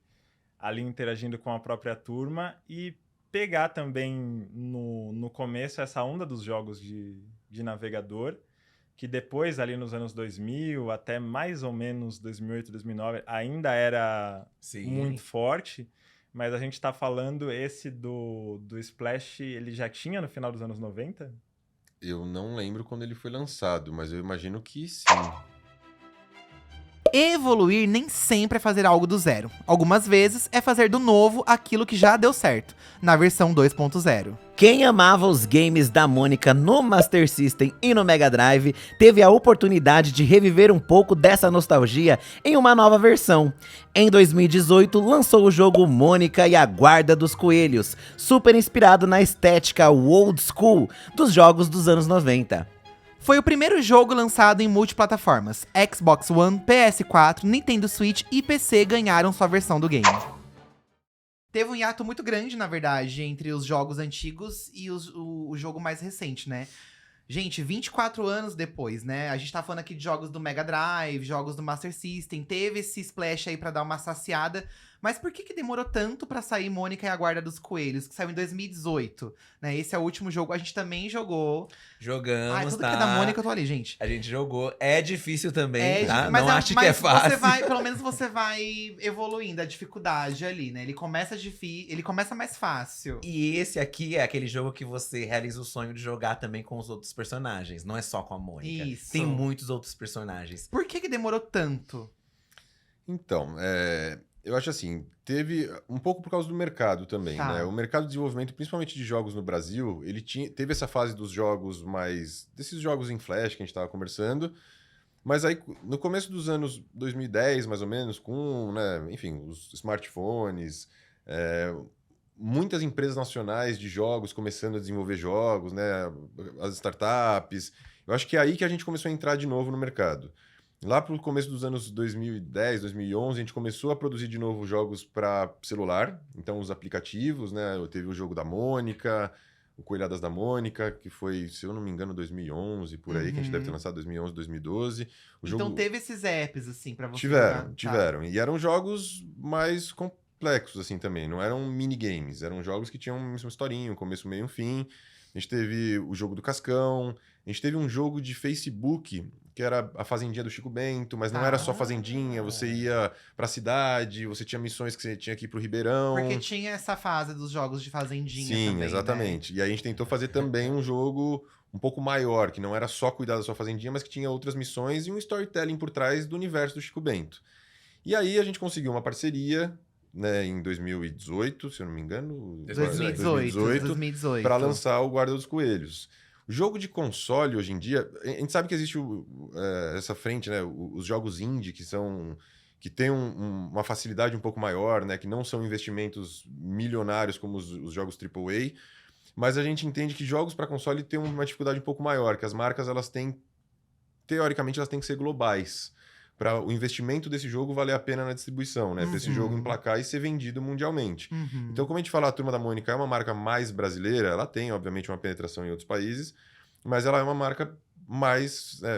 ali interagindo com a própria turma. E pegar também no começo essa onda dos jogos de navegador, que depois, ali nos anos 2000, até mais ou menos 2008, 2009, ainda era muito forte. Mas a gente tá falando esse do Splash, ele já tinha no final dos anos 90? Eu não lembro quando ele foi lançado, mas eu imagino que sim. Evoluir nem sempre é fazer algo do zero. Algumas vezes é fazer do novo aquilo que já deu certo, na versão 2.0. Quem amava os games da Mônica no Master System e no Mega Drive teve a oportunidade de reviver um pouco dessa nostalgia em uma nova versão. Em 2018, lançou o jogo Mônica e a Guarda dos Coelhos, super inspirado na estética old school dos jogos dos anos 90. Foi o primeiro jogo lançado em multiplataformas. Xbox One, PS4, Nintendo Switch e PC ganharam sua versão do game. Teve um hiato muito grande, na verdade, entre os jogos antigos e o jogo mais recente, né? Gente, 24 anos depois, né? A gente tá falando aqui de jogos do Mega Drive, jogos do Master System. Teve esse Splash aí pra dar uma saciada. Mas por que demorou tanto pra sair Mônica e a Guarda dos Coelhos, que saiu em 2018? Né? Esse é o último jogo. A gente também jogou. Jogamos, Ai, tudo tá? que é da Mônica eu tô ali, gente. A gente jogou. É difícil também, tá? Mas Não acho que é mas fácil. Você vai, pelo menos você vai evoluindo a dificuldade ali, né? Ele começa ele começa mais fácil. E esse aqui é aquele jogo que você realiza o sonho de jogar também com os outros personagens. Não é só com a Mônica. Isso. Tem muitos outros personagens. Por que demorou tanto? Então, eu acho assim, teve um pouco por causa do mercado também, Tá. né? O mercado de desenvolvimento, principalmente de jogos no Brasil, ele teve essa fase dos jogos desses jogos em flash que a gente estava conversando, mas aí no começo dos anos 2010, mais ou menos, com, né, enfim, os smartphones, muitas empresas nacionais de jogos começando a desenvolver jogos, né? As startups. Eu acho que é aí que a gente começou a entrar de novo no mercado. Lá pro começo dos anos 2010, 2011, a gente começou a produzir de novo jogos para celular. Então, os aplicativos, né? Teve o jogo da Mônica, o Coelhadas da Mônica, que foi, se eu não me engano, 2011, por aí, que a gente deve ter lançado 2011, 2012. Então teve esses apps, assim, pra você Tiveram, jogar. tiveram. E eram jogos mais complexos, assim, também. Não eram minigames, eram jogos que tinham uma historinha, um começo, meio e um fim. A gente teve o jogo do Cascão, a gente teve um jogo de Facebook, que era a Fazendinha do Chico Bento, mas não era só Fazendinha, você ia pra cidade, você tinha missões que você tinha que ir pro Ribeirão. Porque tinha essa fase dos jogos de Fazendinha Sim, também, exatamente. né? E aí a gente tentou fazer também um jogo um pouco maior, que não era só cuidar da sua fazendinha, mas que tinha outras missões e um storytelling por trás do universo do Chico Bento. E aí a gente conseguiu uma parceria, né, em 2018, se eu não me engano. 2018. Para lançar o Guarda dos Coelhos. O jogo de console, hoje em dia, a gente sabe que existe essa frente, né? Os jogos indie, que tem uma facilidade um pouco maior, né? Que não são investimentos milionários como os jogos AAA, mas a gente entende que jogos para console têm uma dificuldade um pouco maior, que as marcas, teoricamente, elas têm que ser globais, para o investimento desse jogo valer a pena na distribuição, né? Para esse jogo emplacar e ser vendido mundialmente. Então, como a gente fala, a Turma da Mônica é uma marca mais brasileira, ela tem, obviamente, uma penetração em outros países, mas ela é uma marca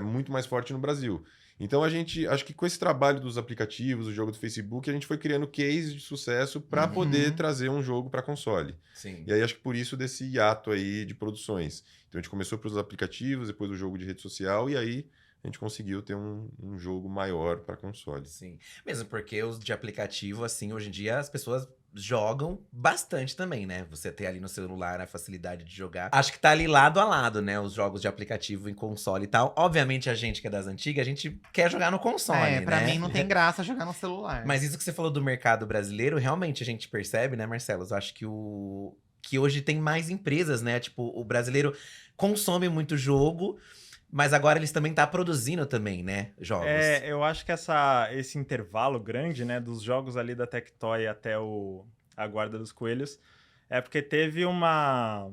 muito mais forte no Brasil. Então, acho que com esse trabalho dos aplicativos, o jogo do Facebook, a gente foi criando cases de sucesso para poder trazer um jogo para console. Sim. E aí, acho que por isso desse hiato aí de produções. Então, a gente começou pelos aplicativos, depois o jogo de rede social, e aí a gente conseguiu ter um jogo maior para console. Sim. Mesmo porque os de aplicativo, assim, hoje em dia as pessoas jogam bastante também, né? Você ter ali no celular a facilidade de jogar. Acho que tá ali lado a lado, né? Os jogos de aplicativo em console e tal. Obviamente, a gente que é das antigas, a gente quer jogar no console, Pra né? mim não tem graça jogar no celular. Mas isso que você falou do mercado brasileiro, realmente a gente percebe, né, Marcelo? Eu acho que hoje tem mais empresas, né? Tipo, o brasileiro consome muito jogo, mas agora eles também tá produzindo também, né, jogos. Eu acho que esse intervalo grande, né, dos jogos ali da Tectoy até a Guarda dos Coelhos, é porque teve uma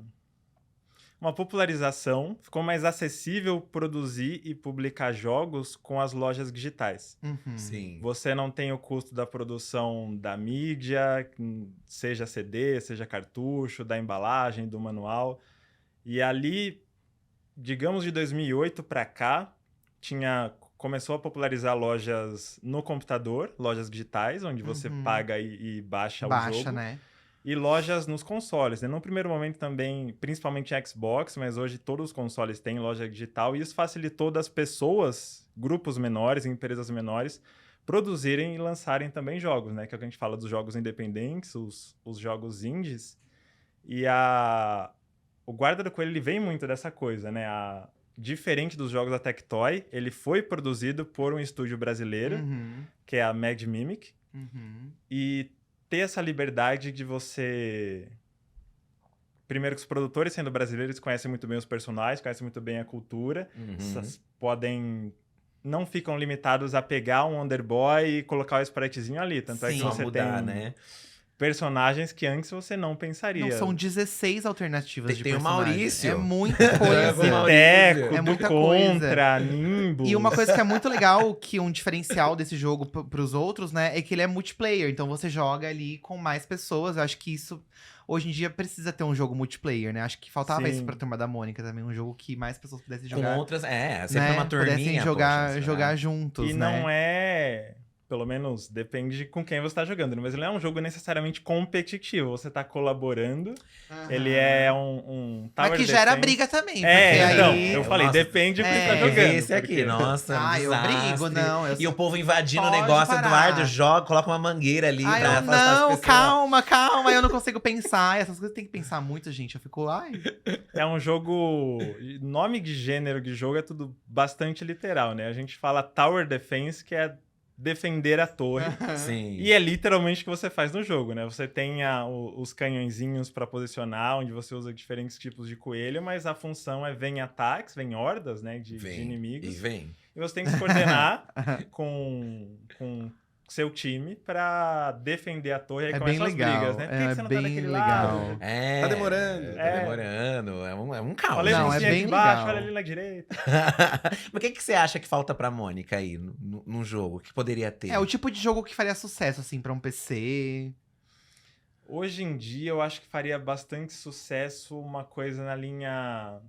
popularização, ficou mais acessível produzir e publicar jogos com as lojas digitais. Sim. Você não tem o custo da produção da mídia, seja CD, seja cartucho, da embalagem, do manual. E ali, digamos de 2008 para cá, começou a popularizar lojas no computador, lojas digitais, onde você paga e baixa o jogo. Baixa, né? E lojas nos consoles, né? No primeiro momento também, principalmente em Xbox, mas hoje todos os consoles têm loja digital. E isso facilitou das pessoas, grupos menores, empresas menores, produzirem e lançarem também jogos, né? Que é o que a gente fala dos jogos independentes, os jogos indies. E o Guarda do Coelho, ele vem muito dessa coisa, né? Diferente dos jogos da Tectoy, ele foi produzido por um estúdio brasileiro, que é a Mad Mimic. E ter essa liberdade de você... Primeiro que os produtores, sendo brasileiros, conhecem muito bem os personagens, conhecem muito bem a cultura. Não ficam limitados a pegar um Underboy e colocar o spritezinho ali. Tanto é que Só você mudar, tem né? personagens que antes você não pensaria. Não, são 16 alternativas de Tem o personagem. Maurício. É muita coisa. Teco, É do muita Contra, Nimbus. E uma coisa que é muito legal, que um diferencial desse jogo pros outros, né, é que ele é multiplayer. Então você joga ali com mais pessoas. Eu acho que isso, hoje em dia, precisa ter um jogo multiplayer, né? Acho que faltava isso pra Turma da Mônica também. Um jogo que mais pessoas pudessem jogar. Com outras, sempre né? uma turminha. Pudessem jogar juntos, E né? não é Pelo menos depende de com quem você tá jogando, mas ele não é um jogo necessariamente competitivo. Você tá colaborando, ele é um Mas tower que gera defense. briga também, porque Então, aí... eu falei, Nossa, depende do que é, tá Tem que jogando. ver esse aqui, porque- nossa, Ah, eu desastre. brigo, não. E o povo invadindo o Pode negócio, parar. Eduardo joga, coloca uma mangueira ali Ai, pra eu afastar as não, pessoas. calma, eu não consigo pensar. Essas coisas tem que pensar muito, gente. Eu fico, ai... É um jogo. Nome de gênero de jogo é tudo bastante literal, né? A gente fala Tower Defense, que é defender a torre. Sim. E é literalmente o que você faz no jogo, né? Você tem os canhõezinhos pra posicionar, onde você usa diferentes tipos de coelho, mas a função é vem ataques, vem hordas, né? De Vem, inimigos. E vem. E você tem que se coordenar com seu time pra defender a torre. Aí É começam bem as legal. brigas, né? Por que É que você não bem tá daquele legal. lado? É. Tá demorando. Tá É. demorando. É um caos. Olha a Não, é luzinha bem aqui embaixo, legal. olha ali na direita. Mas o que você acha que falta pra Mônica aí num jogo? Que poderia ter? É o tipo de jogo que faria sucesso, assim, pra um PC. Hoje em dia, eu acho que faria bastante sucesso uma coisa na linha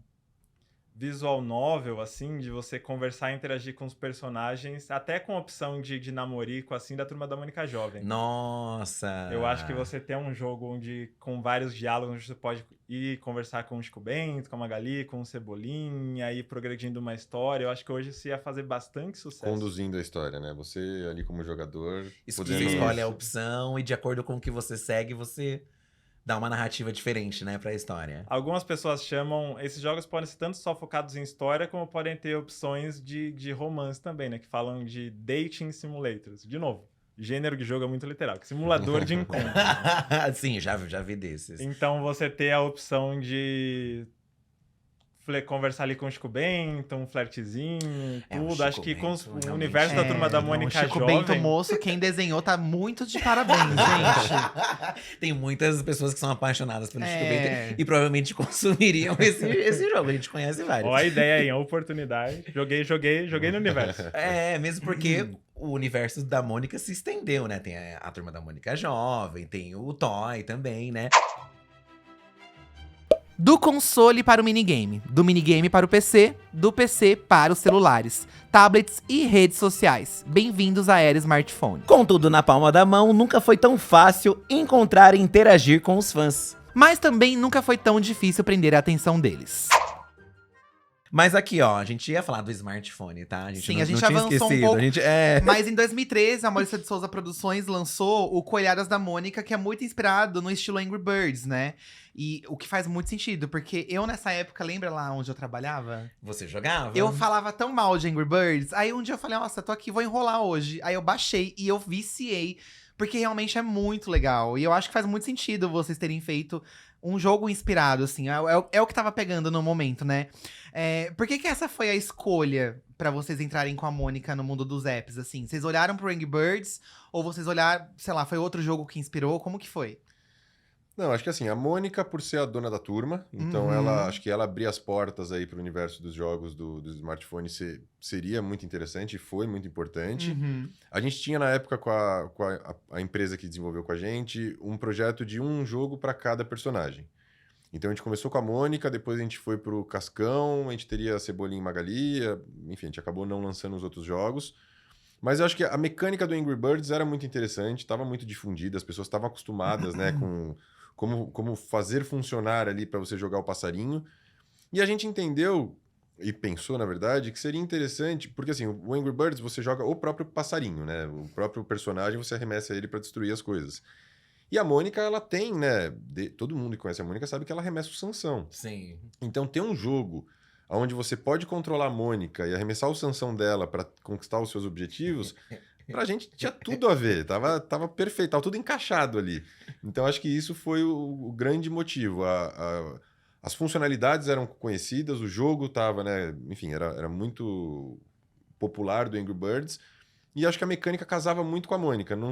visual novel, assim, de você conversar e interagir com os personagens, até com a opção de namorico, assim, da Turma da Mônica Jovem. Nossa. Eu acho que você tem um jogo onde, com vários diálogos, onde você pode ir conversar com o Chico Bento, com a Magali, com o Cebolinha, ir progredindo uma história. Eu acho que hoje isso ia fazer bastante sucesso. Conduzindo a história, né? Você ali como jogador. Você podendo- escolhe a opção e de acordo com o que você segue, você dá uma narrativa diferente, né, pra história. Algumas pessoas chamam... Esses jogos podem ser tanto só focados em história, como podem ter opções de romance também, né? Que falam de dating simulators. De novo, gênero de jogo é muito literal. Que simulador de encontro. Sim, já vi desses. Então você ter a opção de conversar ali com o Chico Bento, um flertezinho, É, o tudo. Chico Acho que com Bento o realmente universo da Turma da não, Mônica Chico Jovem... Bento Moço, quem desenhou tá muito de parabéns, gente. Tem muitas pessoas que são apaixonadas pelo Chico É. Bento e provavelmente consumiriam esse jogo. A gente conhece vários. Ó a ideia aí, a oportunidade. Joguei no universo. É, mesmo porque o universo da Mônica se estendeu, né? Tem a Turma da Mônica Jovem, tem o Toy também, né? Do console para o minigame, do minigame para o PC, do PC para os celulares, tablets e redes sociais. Bem-vindos à era smartphone. Com tudo na palma da mão, nunca foi tão fácil encontrar e interagir com os fãs. Mas também nunca foi tão difícil prender a atenção deles. Mas aqui, ó, a gente ia falar do smartphone, tá? A gente Sim, não, a gente não tinha avançou um esquecido. pouco. A gente, Mas em 2013, a Maurícia de Souza Produções lançou o Coelhadas da Mônica, que é muito inspirado no estilo Angry Birds, né? E o que faz muito sentido, porque eu nessa época, lembra lá onde eu trabalhava? Você jogava? Eu falava tão mal de Angry Birds, aí um dia eu falei, nossa, tô aqui, vou enrolar hoje. Aí eu baixei e eu viciei, porque realmente é muito legal. E eu acho que faz muito sentido vocês terem feito um jogo inspirado, assim. É o que tava pegando no momento, né? Por que essa foi a escolha pra vocês entrarem com a Mônica no mundo dos apps, assim? Vocês olharam pro Angry Birds? Ou vocês olharam, sei lá, foi outro jogo que inspirou? Como que foi? Não, acho que assim, a Mônica, por ser a dona da turma, então acho que ela abrir as portas aí para o universo dos jogos do smartphone seria muito interessante e foi muito importante. A gente tinha na época com a empresa que desenvolveu com a gente um projeto de um jogo para cada personagem. Então a gente começou com a Mônica, depois a gente foi pro Cascão, a gente teria a Cebolinha e Magali, enfim, a gente acabou não lançando os outros jogos. Mas eu acho que a mecânica do Angry Birds era muito interessante, estava muito difundida, as pessoas estavam acostumadas, né, com como fazer funcionar ali para você jogar o passarinho. E a gente entendeu, e pensou, na verdade, que seria interessante, porque assim, o Angry Birds você joga o próprio passarinho, né? O próprio personagem você arremessa ele para destruir as coisas. E a Mônica, ela tem, né? Todo mundo que conhece a Mônica sabe que ela arremessa o Sansão. Sim. Então ter um jogo onde você pode controlar a Mônica e arremessar o Sansão dela para conquistar os seus objetivos, pra gente tinha tudo a ver, tava perfeito, tava tudo encaixado ali. Então acho que isso foi o grande motivo. As funcionalidades eram conhecidas, o jogo tava, né? Enfim, era muito popular do Angry Birds. E acho que a mecânica casava muito com a Mônica. Não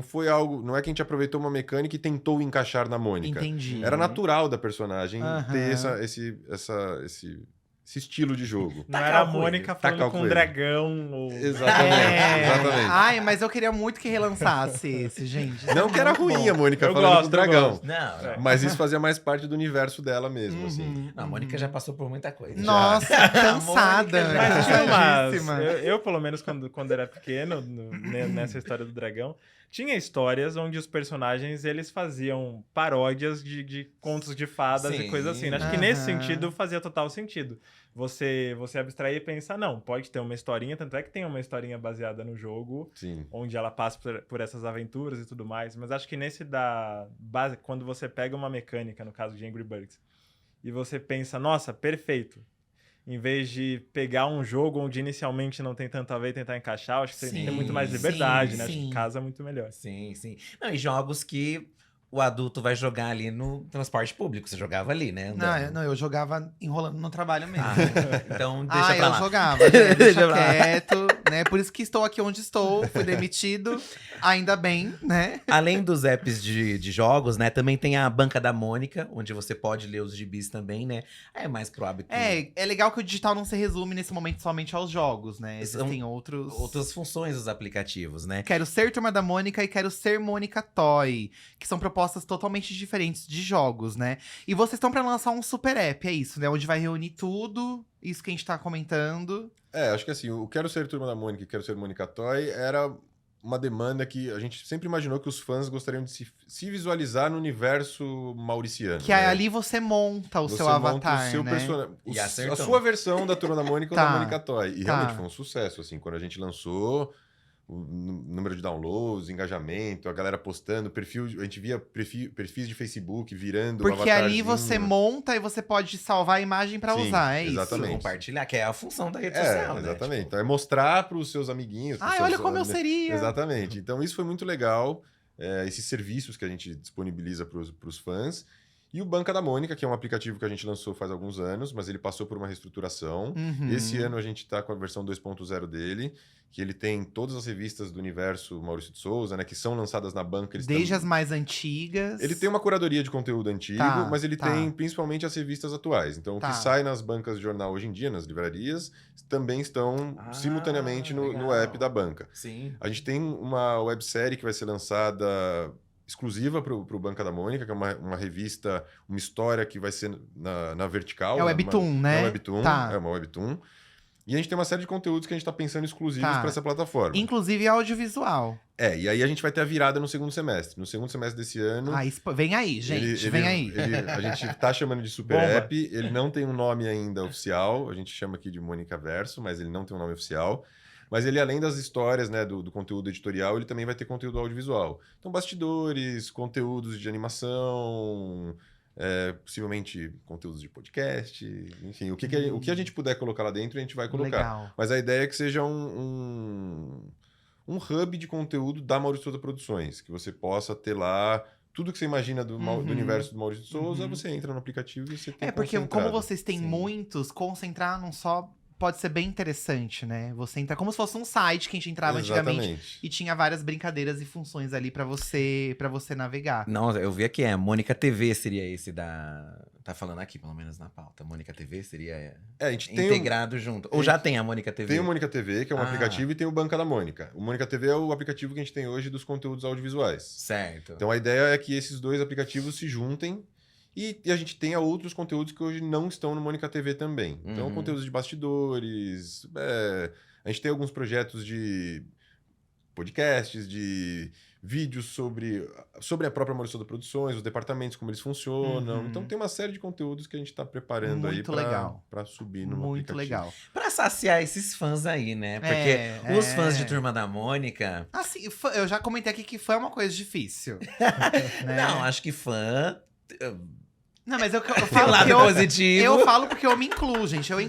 é que a gente aproveitou uma mecânica e tentou encaixar na Mônica. Entendi. Era natural da personagem ter Aham. esse esse estilo de jogo. Não Tacar era a o coelho. Mônica Tacar falando o com um coelho. dragão. Ou... Exatamente. Ai, mas eu queria muito que relançasse esse, gente. Não que era Muito ruim bom. a Mônica Eu falando gosto, com o dragão. gosto. Não, não. Mas isso fazia mais parte do universo dela mesmo, assim. Não, a Mônica já passou por muita coisa. Nossa, cansada. Mônica Mas tinha cansadíssima. umas. Eu, pelo menos, quando era pequeno, nessa história do dragão, tinha histórias onde os personagens eles faziam paródias de contos de fadas Sim. e coisas assim. Acho que Aham. nesse sentido fazia total sentido. Você abstrair e pensar, não, pode ter uma historinha, tanto é que tem uma historinha baseada no jogo, Sim. onde ela passa por essas aventuras e tudo mais. Mas acho que nesse da base, quando você pega uma mecânica, no caso de Angry Birds, e você pensa, nossa, perfeito. Em vez de pegar um jogo onde inicialmente não tem tanto a ver e tentar encaixar, acho que você Sim, tem muito mais liberdade, sim, né? Acho sim. que casa muito melhor. Sim, sim. Não, e jogos que o adulto vai jogar ali no transporte público. Você jogava ali, né? andando. Eu jogava enrolando no trabalho mesmo. Ah, então deixa pra eu lá. jogava, né? Deixa Deixa pra lá. quieto, né? Por isso que estou aqui onde estou, fui demitido, ainda bem, né? Além dos apps de jogos, né? Também tem a Banca da Mônica, onde você pode ler os gibis também, né? É mais pro hábito. É legal que o digital não se resume nesse momento somente aos jogos, né? São Existem outros... Outras funções dos aplicativos, né? Quero ser Turma da Mônica e quero ser Mônica Toy, que são propostas totalmente diferentes de jogos, né? E vocês estão pra lançar um super app, é isso, né? Onde vai reunir tudo, isso que a gente tá comentando. Acho que assim, o Quero Ser Turma da Mônica e Quero Ser Mônica Toy era uma demanda que a gente sempre imaginou que os fãs gostariam de se visualizar no universo mauriciano. Que aí ali você monta o Você seu monta avatar, o seu né? personagem. E A acertou. sua versão da Turma da Mônica ou Tá. da Mônica Toy. E Tá. realmente foi um sucesso, assim, quando a gente lançou, o número de downloads, engajamento, a galera postando, a gente via perfis de Facebook virando um Porque ali avatarzinho. você monta e você pode salvar a imagem pra Sim, usar, é exatamente. isso? Compartilhar, que é a função da rede social, né? Exatamente. Tipo, Então é mostrar para os seus amiguinhos. pros Ai, seus olha como eu amigos. seria! Exatamente. Então isso foi muito legal, esses serviços que a gente disponibiliza para os fãs. E o Banca da Mônica, que é um aplicativo que a gente lançou faz alguns anos, mas ele passou por uma reestruturação. Uhum. Esse ano a gente está com a versão 2.0 dele, que ele tem todas as revistas do universo Maurício de Souza, né, que são lançadas na banca. Desde as mais antigas. Ele tem uma curadoria de conteúdo antigo, Tá, mas ele tá. tem principalmente as revistas atuais. Então, Tá. o que sai nas bancas de jornal hoje em dia, nas livrarias, também estão simultaneamente no legal. app da banca. Sim. A gente tem uma websérie que vai ser lançada exclusiva para o Banca da Mônica, que é uma revista, uma história que vai ser na vertical. É o né? Webtoon, né? É um webtoon, Tá. é uma webtoon. E a gente tem uma série de conteúdos que a gente está pensando exclusivos Tá. para essa plataforma. Inclusive audiovisual. E aí a gente vai ter a virada no segundo semestre. No segundo semestre desse ano, Vem aí, gente, vem aí. a gente tá chamando de Super Bomba. App, ele não tem um nome ainda oficial, a gente chama aqui de Mônica Verso, mas ele não tem um nome oficial. Mas ele, além das histórias, né, do conteúdo editorial, ele também vai ter conteúdo audiovisual. Então, bastidores, conteúdos de animação, possivelmente conteúdos de podcast, enfim, o que a gente puder colocar lá dentro, a gente vai colocar. Legal. Mas a ideia é que seja um hub de conteúdo da Maurício de Souza Produções, que você possa ter lá tudo que você imagina do universo do Maurício de Souza, você entra no aplicativo e você tem Porque como concentrado. vocês têm Sim. muitos, concentrar num só pode ser bem interessante, né? Você entra como se fosse um site que a gente entrava antigamente Exatamente. e tinha várias brincadeiras e funções ali pra você navegar. Não, eu vi aqui, Mônica TV seria esse da... Tá falando aqui, pelo menos na pauta. Mônica TV seria A gente tem integrado junto. Ou já tem a Mônica TV? Tem o Mônica TV, que é um Ah. aplicativo, e tem o Banca da Mônica. O Mônica TV é o aplicativo que a gente tem hoje dos conteúdos audiovisuais. Certo. Então a ideia é que esses dois aplicativos se juntem e a gente tenha outros conteúdos que hoje não estão no Mônica TV também. Então, Uhum. conteúdos de bastidores, a gente tem alguns projetos de podcasts, de vídeos sobre a própria Maurício Souza Produções, os departamentos, como eles funcionam. Uhum. Então tem uma série de conteúdos que a gente está preparando aí Muito legal. para subir no Muito aplicativo. legal. Pra saciar esses fãs aí, né? Porque os fãs de Turma da Mônica... Assim, eu já comentei aqui que fã é uma coisa difícil. né? Não, acho que fã... Não, mas eu Tem um falo lado que positivo. eu falo porque eu me incluo, gente. A gente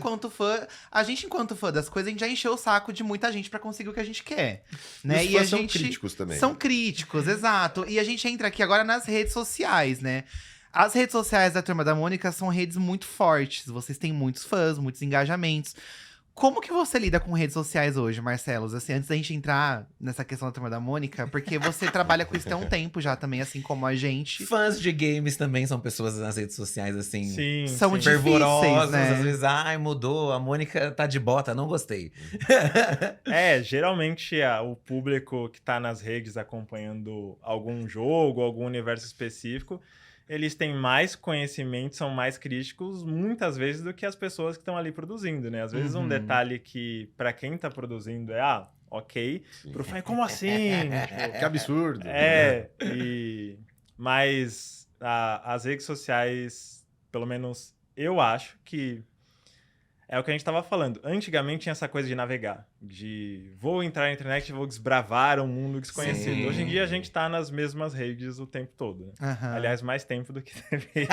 enquanto fã das coisas, a gente já encheu o saco de muita gente pra conseguir o que a gente quer, né? Os E a fãs são gente críticos também. são críticos, exato. E a gente entra aqui agora nas redes sociais, né? As redes sociais da Turma da Mônica são redes muito fortes. Vocês têm muitos fãs, muitos engajamentos. Como que você lida com redes sociais hoje, Marcelos? Assim, antes da gente entrar nessa questão da Turma da Mônica, porque você trabalha com isso há um tempo já também, assim como a gente. Fãs de games também são pessoas nas redes sociais, assim, Sim, São sim. difíceis, fervorosas. né? Às vezes, ai, mudou, a Mônica tá de bota, não gostei. Geralmente o público que tá nas redes acompanhando algum jogo, algum universo específico, eles têm mais conhecimento, são mais críticos, muitas vezes, do que as pessoas que estão ali produzindo, né? Às vezes um detalhe que, pra quem tá produzindo, ok. Sim. Pro fã, como assim? Tipo, Que absurdo. Mas as redes sociais, pelo menos eu acho que é o que a gente tava falando. Antigamente tinha essa coisa de navegar, de vou entrar na internet e vou desbravar um mundo desconhecido. Sim. Hoje em dia a gente tá nas mesmas redes o tempo todo, né? Aham. Aliás, mais tempo do que deveria.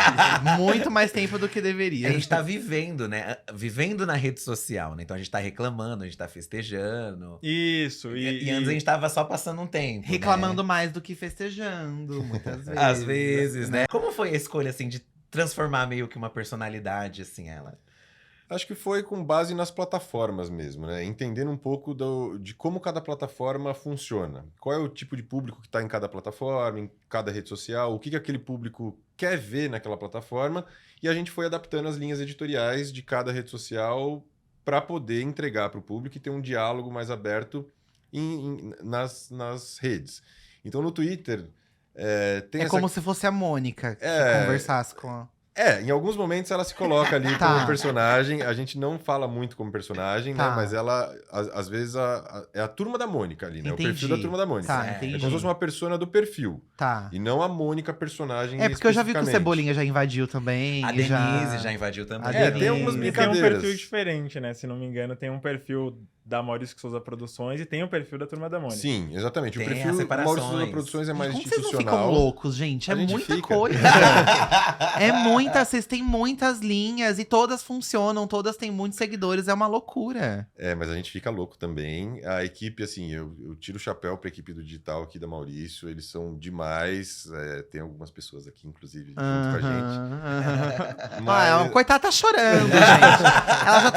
Muito mais tempo do que deveria. A gente tá vivendo, né? Vivendo na rede social, né? Então a gente tá reclamando, a gente tá festejando. Isso. E antes a gente tava só passando um tempo. Reclamando né? mais do que festejando, muitas vezes. Às vezes, né? Como foi a escolha, assim, de transformar meio que uma personalidade, assim, ela? Acho que foi com base nas plataformas mesmo, né? Entendendo um pouco de como cada plataforma funciona. Qual é o tipo de público que está em cada plataforma, em cada rede social, o que aquele público quer ver naquela plataforma. E a gente foi adaptando as linhas editoriais de cada rede social para poder entregar para o público e ter um diálogo mais aberto nas redes. Então, no Twitter, tem como se fosse a Mônica que conversasse com a... em alguns momentos ela se coloca ali Tá. como personagem. A gente não fala muito como personagem, Tá. né? Mas ela, às vezes, é a turma da Mônica ali, né? Entendi. O perfil da turma da Mônica. Tá, É, entendi. É como se fosse uma persona do perfil. Tá. E não a Mônica personagem É porque eu já vi que o especificamente. Cebolinha já invadiu também. A e Denise já invadiu também. A Denise. Tem algumas E tem um brincadeiras. perfil diferente, né? Se não me engano, tem um perfil da Maurício de Souza Produções e tem um perfil da Turma da Mônica. Sim, exatamente. Tem o as perfil do separações. Maurício Souza Produções é mais Como vocês não ficam institucional. loucos, gente? É A gente muita fica. coisa. É muita, vocês têm muitas linhas e todas funcionam, todas têm muitos seguidores, é uma loucura. Mas a gente fica louco também. A equipe, assim, eu tiro o chapéu pra equipe do digital aqui da Maurício. Eles são demais. Tem algumas pessoas aqui, inclusive, junto com a gente. Mas- Coitada tá chorando, gente. Ela já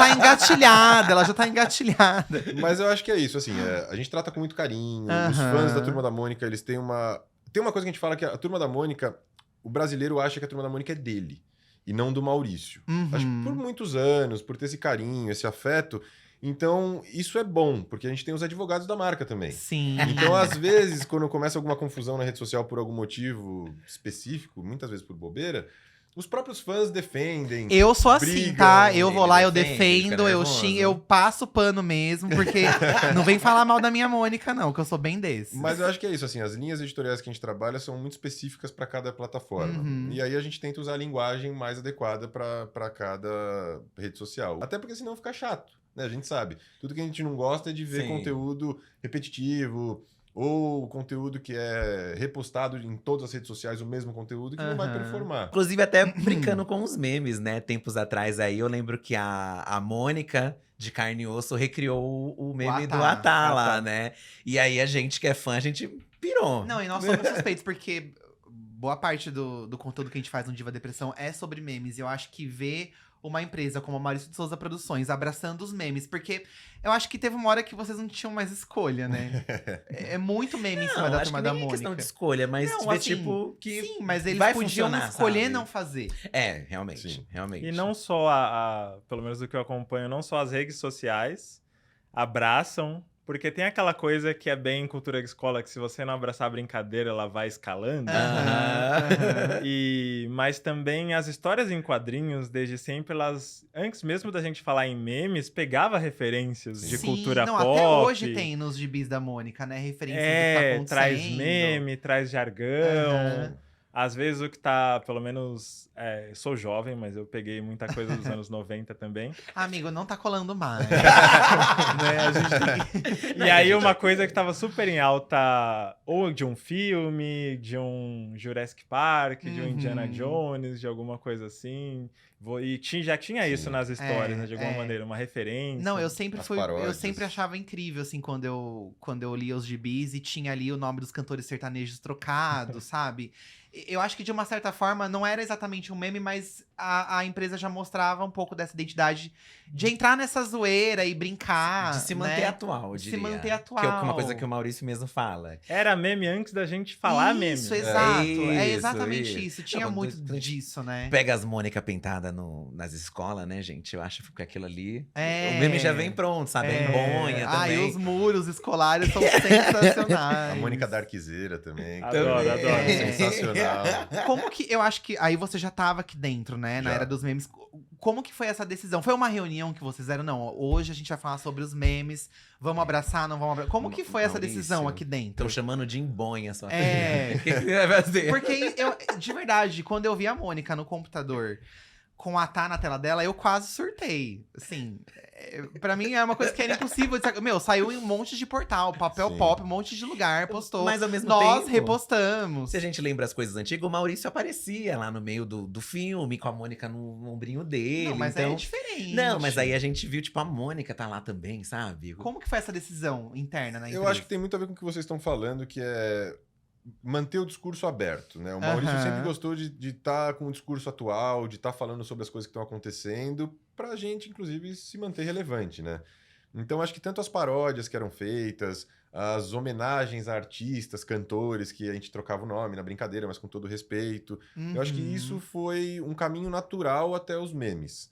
tá engatilhada, Mas eu acho que é isso, assim, a gente trata com muito carinho. Os Aham. fãs da Turma da Mônica, eles têm uma... Tem uma coisa que a gente fala que a Turma da Mônica, o brasileiro acha que a Turma da Mônica é dele, e não do Maurício. Uhum. Acho que por muitos anos, por ter esse carinho, esse afeto. Então, isso é bom, porque a gente tem os advogados da marca também. Sim. Então, às vezes, quando começa alguma confusão na rede social por algum motivo específico, muitas vezes por bobeira, os próprios fãs defendem. Eu sou assim, brigam, tá? Eu vou ele lá, eu defende, defendo, fica eu nervoso. xingo, eu passo pano mesmo, porque não vem falar mal da minha Mônica, não, que eu sou bem desse. Mas eu acho que é isso, assim, as linhas editoriais que a gente trabalha são muito específicas para cada plataforma. Uhum. E aí a gente tenta usar a linguagem mais adequada para cada rede social. Até porque senão fica chato, né? A gente sabe. Tudo que a gente não gosta é de ver Sim. conteúdo repetitivo ou conteúdo que é repostado em todas as redes sociais, o mesmo conteúdo que não vai Aham. performar. Inclusive, até brincando com os memes, né? Tempos atrás aí, eu lembro que a Mônica, de carne e osso, recriou o meme do Atá lá, né? E aí, a gente que é fã, a gente pirou. Não, e nós somos suspeitos, porque boa parte do conteúdo que a gente faz no Diva Depressão é sobre memes. E eu acho que ver uma empresa como a Maurício de Souza Produções abraçando os memes, porque eu acho que teve uma hora que vocês não tinham mais escolha, né? É muito meme em cima da acho Turma que da nem é Mônica. questão de escolha, mas Não, de ver, assim, tipo, que Sim, mas eles vai podiam funcionar, escolher sabe? não fazer. É, realmente, Sim. realmente. E não só pelo menos do que eu acompanho, não só as redes sociais abraçam, porque tem aquela coisa que é bem cultura de escola, que se você não abraçar a brincadeira, ela vai escalando. Aham. Mas também as histórias em quadrinhos, desde sempre, elas, antes mesmo da gente falar em memes, pegava referências de Sim, cultura não, pop. até hoje tem nos gibis da Mônica, né? Referência do que tá acontecendo. Traz meme, traz jargão. Aham. Às vezes o que tá, pelo menos, sou jovem, mas eu peguei muita coisa dos anos 90 também. Amigo, não tá colando mais. Né, a gente tem E aí uma coisa que tava super em alta, ou de um filme, de um Jurassic Park, de um Indiana Jones, de alguma coisa assim. E já tinha isso nas histórias, né, de alguma maneira, uma referência. Não, eu sempre As eu paródias. sempre achava incrível, assim, quando eu lia os gibis e tinha ali o nome dos cantores sertanejos trocados, sabe? Eu acho que, de uma certa forma, não era exatamente um meme, mas a empresa já mostrava um pouco dessa identidade de entrar nessa zoeira e brincar. De se manter né? atual, eu De se diria. manter Que é atual. uma coisa que o Maurício mesmo fala. Era meme antes da gente falar meme. Isso, exato. É Isso, exatamente isso. isso. Tinha Não, quando muito a gente disso, né? Pega as Mônica pintadas nas escolas, né, gente? Eu acho que aquilo ali. É. O meme já vem pronto, sabe? É. Embonha Ah, e também. os muros escolares são sensacionais. A Mônica Darkzeira também. Adoro, adoro. Sensacional. Como que, eu acho que aí você já tava aqui dentro, né, na Já. era dos memes. Como que foi essa decisão? Foi uma reunião que vocês fizeram? Não, hoje a gente vai falar sobre os memes. Vamos abraçar, não vamos abraçar? Como que foi essa Maurício, decisão aqui dentro? Estão chamando de embonha só. É. O que você vai fazer? Porque de verdade, quando eu vi a Mônica no computador com a Tá na tela dela, eu quase surtei. Assim, pra mim é uma coisa que era impossível. Meu, saiu em um monte de portal, papel Sim. pop, um monte de lugar, postou. Mas ao mesmo Nós tempo, repostamos. se a gente lembra as coisas antigas, o Maurício aparecia lá no meio do filme, com a Mônica no ombrinho dele. Não, mas então... é diferente. Não, mas aí a gente viu, tipo, a Mônica tá lá também, sabe? Como que foi essa decisão interna na empresa? Eu acho que tem muito a ver com o que vocês estão falando, que é manter o discurso aberto, né? O Maurício Aham. sempre gostou de estar com o discurso atual, de estar falando sobre as coisas que estão acontecendo, pra gente, inclusive, se manter relevante, né? Então, acho que tanto as paródias que eram feitas, as homenagens a artistas, cantores, que a gente trocava o nome na brincadeira, mas com todo respeito. Eu acho que Uhum. isso foi um caminho natural até os memes.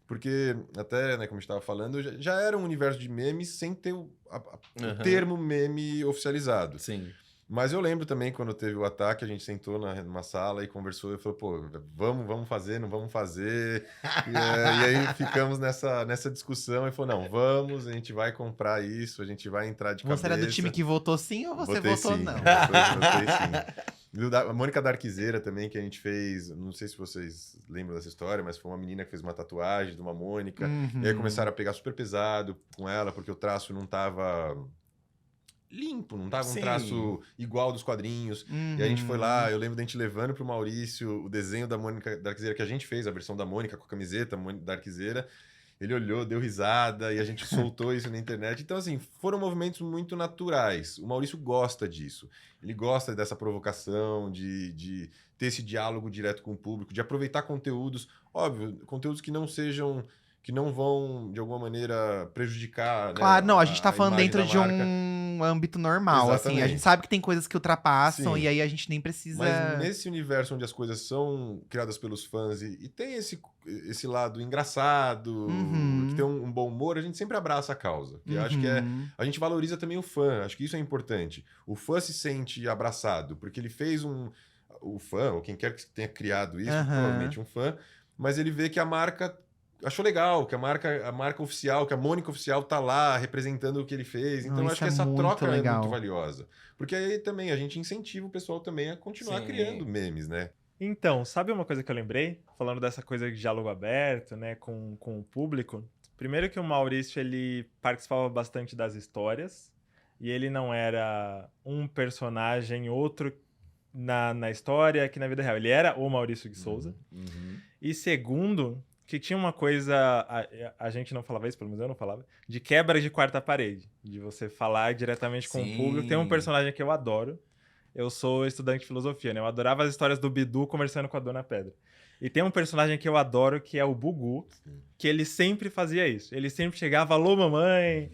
Porque, até, né, como a gente estava falando, já era um universo de memes sem ter o Aham. termo meme oficializado. Sim. Mas eu lembro também, quando teve o ataque, a gente sentou numa sala e conversou e falou, pô, vamos fazer, não vamos fazer. E aí ficamos nessa discussão e falou, não, vamos, a gente vai comprar isso, a gente vai entrar de cabeça. Você era do time que votou sim ou você Votei votou sim, não? Votei sim. A Mônica Darkzeira também, que a gente fez, não sei se vocês lembram dessa história, mas foi uma menina que fez uma tatuagem de uma Mônica. Uhum. E aí começaram a pegar super pesado com ela, porque o traço não tava limpo, não tava um Sim. traço igual dos quadrinhos. E a gente foi lá, eu lembro da gente levando pro Maurício o desenho da Mônica Darkzeira que a gente fez, a versão da Mônica com a camiseta Darkzeira. Ele olhou, deu risada e a gente soltou isso na internet. Então, assim, foram movimentos muito naturais. O Maurício gosta disso. Ele gosta dessa provocação, de ter esse diálogo direto com o público, de aproveitar conteúdos, óbvio, conteúdos que não sejam, que não vão, de alguma maneira, prejudicar. Claro, né, não, a gente tá falando imagem dentro da de marca. um âmbito normal, assim. A Exatamente. gente sabe que tem coisas que ultrapassam Sim. e aí a gente nem precisa... Mas nesse universo onde as coisas são criadas pelos fãs e tem esse lado engraçado, Uhum. que tem um bom humor, a gente sempre abraça a causa. Que eu acho que Uhum. a gente valoriza também o fã, acho que isso é importante. O fã se sente abraçado, porque ele fez o fã, ou quem quer que tenha criado isso, Aham. provavelmente um fã, mas ele vê que a marca achou legal, que a marca oficial, que a Mônica oficial tá lá representando o que ele fez. Então, eu Isso acho que é essa muito troca é legal. muito valiosa. Porque aí também a gente incentiva o pessoal também a continuar Sim. criando memes, né? Então, sabe uma coisa que eu lembrei? Falando dessa coisa de diálogo aberto, né, com o público. Primeiro que o Maurício, ele participava bastante das histórias. E ele não era um personagem, outro na história que na vida real. Ele era o Maurício de Souza. Uhum. E segundo, que tinha uma coisa, a gente não falava isso, pelo menos eu não falava, de quebra de quarta parede. De você falar diretamente com o Sim. público. Tem um personagem que eu adoro. Eu sou estudante de filosofia, né? Eu adorava as histórias do Bidu conversando com a Dona Pedra. E tem um personagem que eu adoro, que é o Bugu, que ele sempre fazia isso. Ele sempre chegava, alô, mamãe,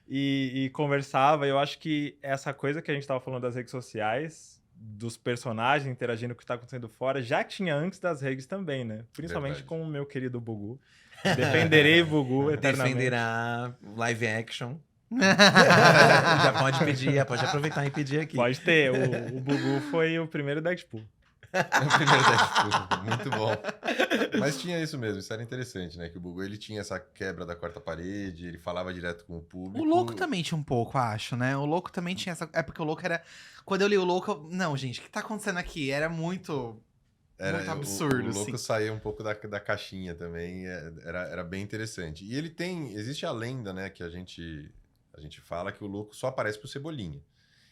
e conversava. Eu acho que essa coisa que a gente estava falando das redes sociais, dos personagens interagindo com o que está acontecendo fora, já tinha antes das redes também, né? Principalmente Verdade. com o meu querido Bugu. Defenderei Bugu eternamente. Defenderá live action. Já pode pedir, pode aproveitar e pedir aqui. Pode ter. O Bugu foi o primeiro Deadpool. O primeiro Deadpool, muito bom. Mas tinha isso mesmo, isso era interessante, né? Que o Bugu, ele tinha essa quebra da quarta parede, ele falava direto com o público. O Louco também tinha um pouco, acho, né? O Louco também tinha essa... É porque o Louco era... Quando eu li o Louco, não, gente, o que tá acontecendo aqui? Era muito... muito absurdo, o Louco assim. saía um pouco da caixinha também, era bem interessante. E ele tem, existe a lenda, né, que a gente fala que o Louco só aparece pro Cebolinha.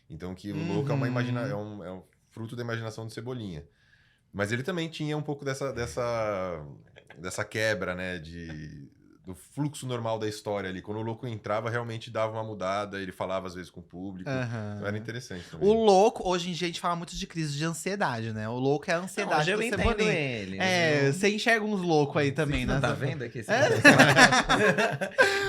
Então que o Louco é uma é um fruto da imaginação do Cebolinha. Mas ele também tinha um pouco dessa quebra, né, do fluxo normal da história ali. Quando o louco entrava, realmente dava uma mudada, ele falava às vezes com o público. Aham. Então era interessante também. O louco, hoje em dia a gente fala muito de crise de ansiedade, né? O louco é a Não, ansiedade hoje eu do entendo Cebolinha. ele. É, você enxerga uns loucos aí também, né? Não tá vendo aqui? Esse É.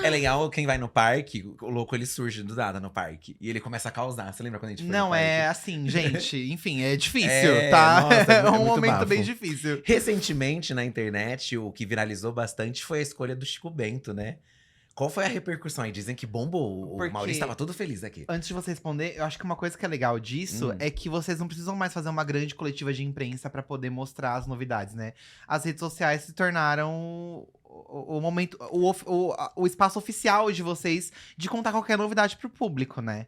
é legal quem vai no parque, o louco ele surge do nada no parque. E ele começa a causar. Você lembra quando a gente foi Não, no parque? é assim, gente, enfim, é difícil, É, tá? nossa, é É um muito momento bafo. bem difícil. Recentemente, na internet, o que viralizou bastante foi a escolha do Chico Bento, né? Qual foi a repercussão aí? Dizem que bombou. O Porque- Maurício tava todo feliz aqui. Antes de você responder, eu acho que uma coisa que é legal disso Hum. é que vocês não precisam mais fazer uma grande coletiva de imprensa pra poder mostrar as novidades, né? As redes sociais se tornaram o momento, o espaço oficial de vocês de contar qualquer novidade pro público, né?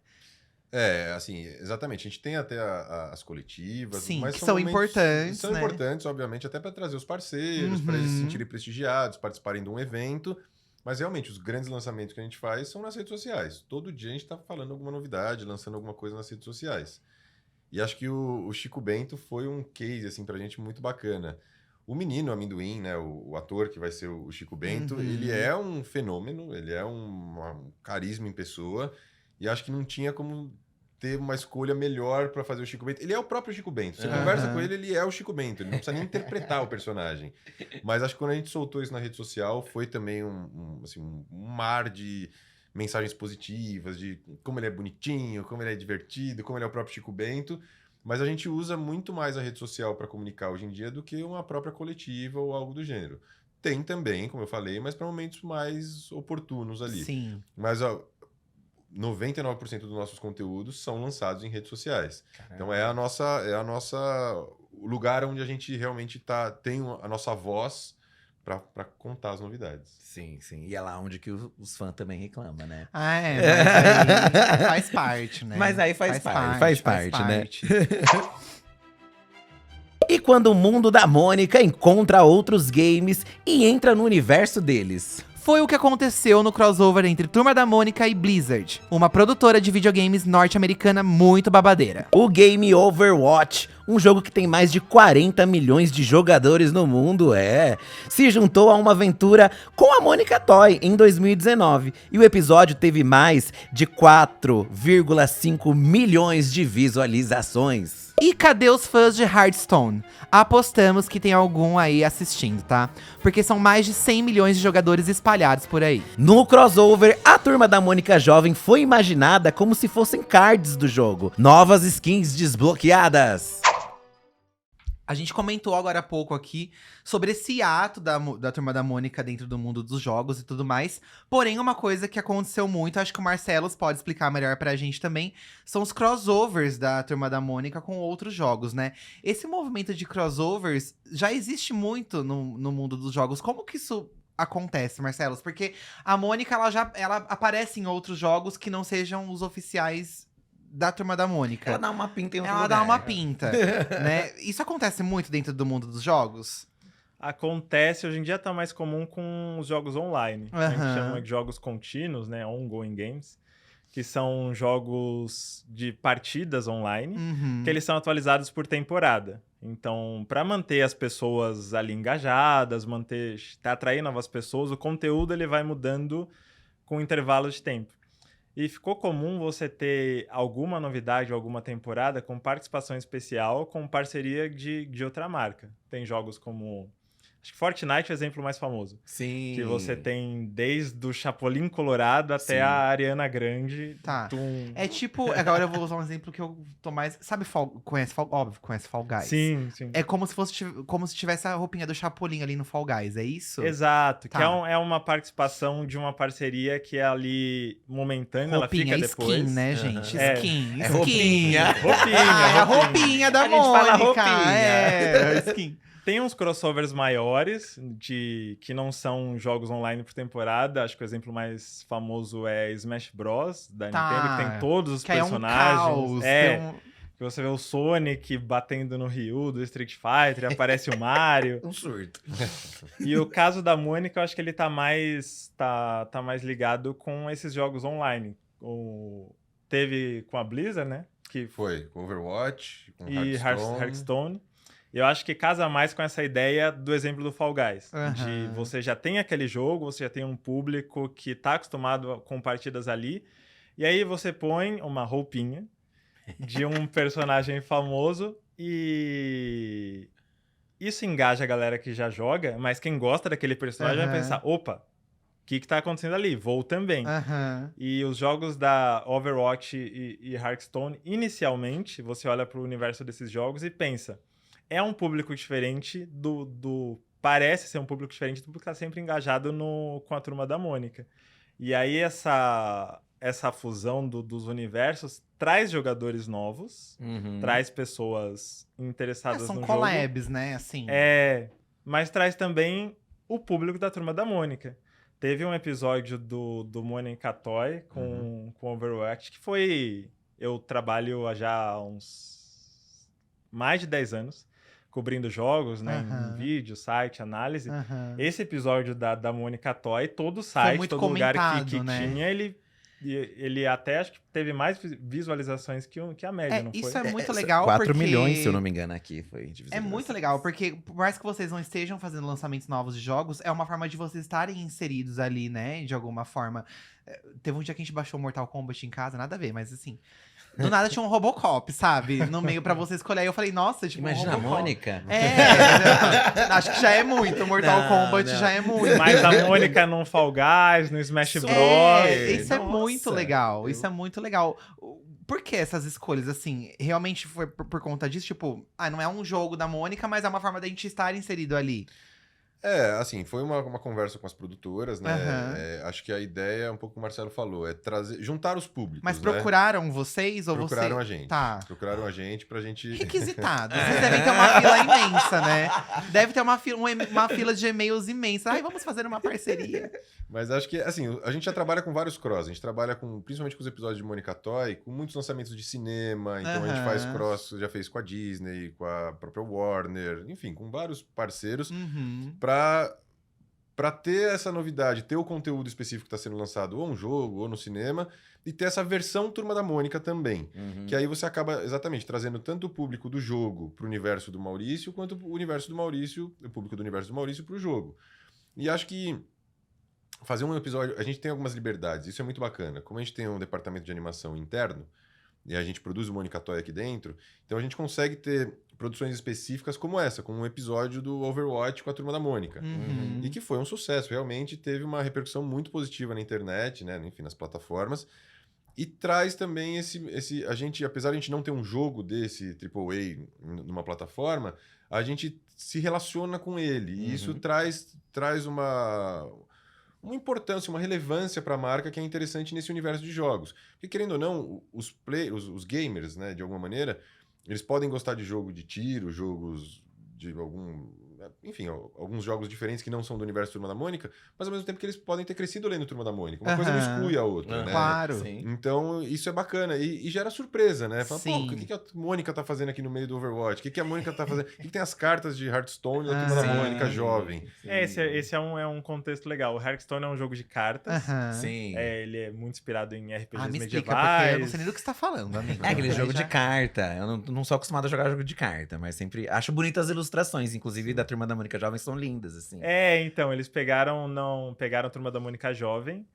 É, assim, exatamente. A gente tem até as coletivas, Sim, mas que são momentos- importantes, São né? importantes, obviamente, até para trazer os parceiros, para eles se Uhum. sentirem prestigiados, participarem de um evento. Mas realmente, os grandes lançamentos que a gente faz são nas redes sociais. Todo dia a gente está falando alguma novidade, lançando alguma coisa nas redes sociais. E acho que o Chico Bento foi um case, assim, pra gente muito bacana. O menino Amendoim, né, o ator que vai ser o Chico Bento, Uhum. ele é um fenômeno, ele é um carisma em pessoa. E acho que não tinha como ter uma escolha melhor pra fazer o Chico Bento. Ele é o próprio Chico Bento. Você Aham. conversa com ele é o Chico Bento. Ele não precisa nem interpretar o personagem. Mas acho que quando a gente soltou isso na rede social, foi também um mar de mensagens positivas, de como ele é bonitinho, como ele é divertido, como ele é o próprio Chico Bento. Mas a gente usa muito mais a rede social para comunicar hoje em dia do que uma própria coletiva ou algo do gênero. Tem também, como eu falei, mas para momentos mais oportunos ali. Sim. Mas ó, 99% dos nossos conteúdos são lançados em redes sociais. Então é a nossa o lugar onde a gente realmente tem a nossa voz para contar as novidades. Sim, sim. E é lá onde que os fãs também reclamam, né? Ah, mas aí faz parte, né? Mas aí faz parte, né? E quando o mundo da Mônica encontra outros games e entra no universo deles. Foi o que aconteceu no crossover entre Turma da Mônica e Blizzard, uma produtora de videogames norte-americana muito babadeira. O game Overwatch, um jogo que tem mais de 40 milhões de jogadores no mundo, se juntou a uma aventura com a Mônica Toy em 2019. E o episódio teve mais de 4,5 milhões de visualizações. E cadê os fãs de Hearthstone? Apostamos que tem algum aí assistindo, tá? Porque são mais de 100 milhões de jogadores espalhados por aí. No crossover, a Turma da Mônica Jovem foi imaginada como se fossem cards do jogo. Novas skins desbloqueadas. A gente comentou agora há pouco aqui sobre esse ato da Turma da Mônica dentro do mundo dos jogos e tudo mais. Porém, uma coisa que aconteceu muito, acho que o Marcelos pode explicar melhor pra gente também, são os crossovers da Turma da Mônica com outros jogos, né? Esse movimento de crossovers já existe muito no mundo dos jogos. Como que isso acontece, Marcelos? Porque a Mônica, ela aparece em outros jogos que não sejam os oficiais da Turma da Mônica. Ela dá uma pinta em outro Ela lugar. dá uma pinta, né? Isso acontece muito dentro do mundo dos jogos? Acontece, hoje em dia tá mais comum com os jogos online. A gente Aham. chama de jogos contínuos, né? Ongoing games. Que são jogos de partidas online, Uhum. que eles são atualizados por temporada. Então, para manter as pessoas ali engajadas, atrair novas pessoas, o conteúdo ele vai mudando com intervalo de tempo. E ficou comum você ter alguma novidade, alguma temporada com participação especial, com parceria de outra marca. Tem jogos como... Acho que Fortnite é o exemplo mais famoso. Sim. Que você tem desde o Chapolin Colorado até Sim. a Ariana Grande. Tá. Tum. É tipo, agora eu vou usar um exemplo que eu tô mais. Sabe, conhece Fall Guys? Sim, sim. É como se tivesse a roupinha do Chapolin ali no Fall Guys, é isso? Exato, Tá. que é uma participação de uma parceria que é ali momentânea, Roupinha, ela fica depois. skin, né, gente? É. Skin. É skin. roupinha. Roupinha, Ah, é a roupinha da A gente fala Mônica. roupinha. É, skin. Tem uns crossovers maiores, que não são jogos online por temporada. Acho que o exemplo mais famoso é Smash Bros. Da Tá. Nintendo, que tem todos os Que aí é um personagens. caos. É, tem um- que você vê o Sonic batendo no Ryu do Street Fighter, aparece o Mario. Um surto. E o caso da Mônica, eu acho que ele tá mais ligado com esses jogos online. Teve com a Blizzard, né? Que Foi com Overwatch, com e Hearthstone. Hearthstone. Eu acho que casa mais com essa ideia do exemplo do Fall Guys. Aham. De você já tem aquele jogo, você já tem um público que tá acostumado com partidas ali, e aí você põe uma roupinha de um personagem famoso e isso engaja a galera que já joga, mas quem gosta daquele personagem vai Aham. pensar, opa, o que tá acontecendo ali? Vou também. Aham. E os jogos da Overwatch e Hearthstone, inicialmente, você olha pro universo desses jogos e pensa, é um público diferente parece ser um público diferente do público que tá sempre engajado com a Turma da Mônica. E aí essa fusão dos universos traz jogadores novos, traz pessoas interessadas São no jogo. collabs, né? Assim. Mas traz também o público da Turma da Mônica. Teve um episódio do Mônica Toy com Overwatch que foi... Eu trabalho há já uns mais de 10 anos cobrindo jogos, né? Em vídeo, site, análise. Esse episódio da Mônica Toy, todo site, muito todo lugar comentado, que né? tinha, ele até acho que teve mais visualizações que a média, não foi? Isso é muito legal 4 porque... milhões, se eu não me engano, aqui foi de É muito legal, porque por mais que vocês não estejam fazendo lançamentos novos de jogos, é uma forma de vocês estarem inseridos ali, né? De alguma forma. Teve um dia que a gente baixou Mortal Kombat em casa, nada a ver, mas assim... Do nada tinha um Robocop, sabe? No meio pra você escolher. Aí eu falei, nossa, tipo, Imagina um a Robocop. Mônica. Acho que já é muito. Mortal Não, Kombat não. já é muito. Mas a Mônica no Fall Guys, no Smash Bros. Isso é Nossa, muito legal. eu- Isso é muito legal. Por que essas escolhas, assim? Realmente foi por conta disso? Tipo, não é um jogo da Mônica, mas é uma forma da gente estar inserido ali. Assim, foi uma conversa com as produtoras, né? Aham. Acho que a ideia, um pouco o Marcelo falou, é juntar os públicos, Mas né? procuraram vocês ou Procuraram vocês? a gente. Tá. Procuraram a gente pra gente... Requisitados. Vocês devem ter uma fila imensa, né? Deve ter uma fila de e-mails imensa. Ai, vamos fazer uma parceria. Mas acho que, assim, a gente já trabalha com vários cross. A gente trabalha principalmente com os episódios de Mônica Toy, com muitos lançamentos de cinema. Então a gente faz cross, já fez com a Disney, com a própria Warner, enfim, com vários parceiros. Uhum. Pra ter essa novidade, ter o conteúdo específico que está sendo lançado ou um jogo ou no cinema, e ter essa versão Turma da Mônica também. Que aí você acaba, exatamente, trazendo tanto o público do jogo pro universo do Maurício, quanto o universo do Maurício, o público do universo do Maurício pro jogo. E acho que fazer um episódio... A gente tem algumas liberdades, isso é muito bacana. Como a gente tem um departamento de animação interno, e a gente produz o Mônica Toy aqui dentro, então a gente consegue ter produções específicas como essa, como um episódio do Overwatch com a Turma da Mônica. Uhum. E que foi um sucesso, realmente teve uma repercussão muito positiva na internet, né? Enfim, nas plataformas. E traz também a gente, apesar de a gente não ter um jogo desse AAA numa plataforma, a gente se relaciona com ele. E isso traz uma importância, uma relevância para a marca que é interessante nesse universo de jogos. Porque, querendo ou não, os gamers, né, de alguma maneira, eles podem gostar de jogo de tiro, jogos de enfim, alguns jogos diferentes que não são do universo Turma da Mônica, mas ao mesmo tempo que eles podem ter crescido lendo Turma da Mônica. Uma coisa não exclui a outra, né? Claro. Sim. Então, isso é bacana. E gera surpresa, né? Fala, Sim. pô, o que a Mônica tá fazendo aqui no meio do Overwatch? O que a Mônica tá fazendo? O que tem as cartas de Hearthstone da Turma da Sim. Mônica jovem? Esse é um contexto legal. O Hearthstone é um jogo de cartas. Aham. Sim. Ele é muito inspirado em RPGs Me explica, medievais. porque eu não sei nem do que você tá falando, amigo. É aquele Aí jogo já- de carta. Eu não sou acostumado a jogar jogo de carta, mas sempre acho bonitas as ilustrações, inclusive da Turma da Mônica Jovem, são lindas, assim. Então, eles pegaram a Turma da Mônica Jovem,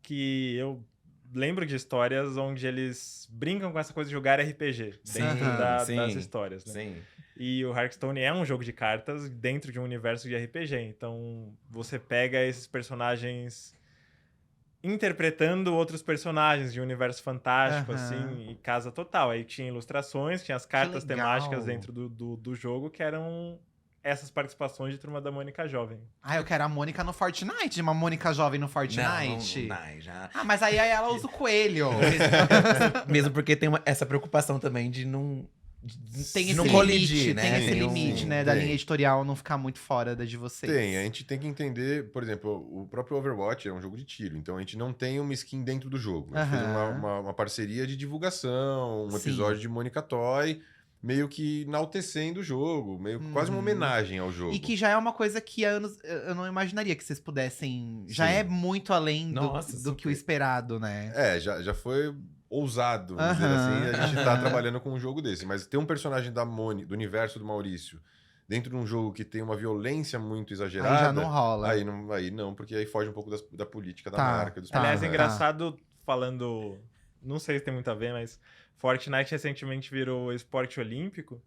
que eu lembro de histórias onde eles brincam com essa coisa de jogar RPG dentro Sim, das histórias, né? Sim. E o Hearthstone é um jogo de cartas dentro de um universo de RPG. Então, você pega esses personagens interpretando outros personagens de um universo fantástico, assim, e casa total. Aí tinha ilustrações, tinha as cartas legal. temáticas dentro do jogo, que eram essas participações de Turma da Mônica Jovem. Eu quero a Mônica no Fortnite, uma Mônica jovem no Fortnite. Não, já. Mas aí ela usa o coelho. Mesmo porque tem essa preocupação também de não. Tem de esse não limite, colidir, né? tem esse Tem limite, um- né? Da tem. linha editorial não ficar muito fora da de vocês. Tem, a gente tem que entender, por exemplo, o próprio Overwatch é um jogo de tiro, então a gente não tem uma skin dentro do jogo. A gente fez Aham. uma parceria de divulgação, um Sim. episódio de Mônica Toy, meio que enaltecendo o jogo, meio que quase uma homenagem ao jogo. E que já é uma coisa que há anos eu não imaginaria que vocês pudessem. Já Sim. é muito além Nossa, do que o super. esperado, né? Já foi ousado, vamos dizer assim, a gente tá trabalhando com um jogo desse. Mas ter um personagem da Moni, do universo do Maurício, dentro de um jogo que tem uma violência muito exagerada. Aí já não rola. Aí não, porque aí foge um pouco da política da Tá, marca. Dos tá. Aliás, é personagens. engraçado falando. Não sei se tem muito a ver, mas Fortnite recentemente virou esporte olímpico.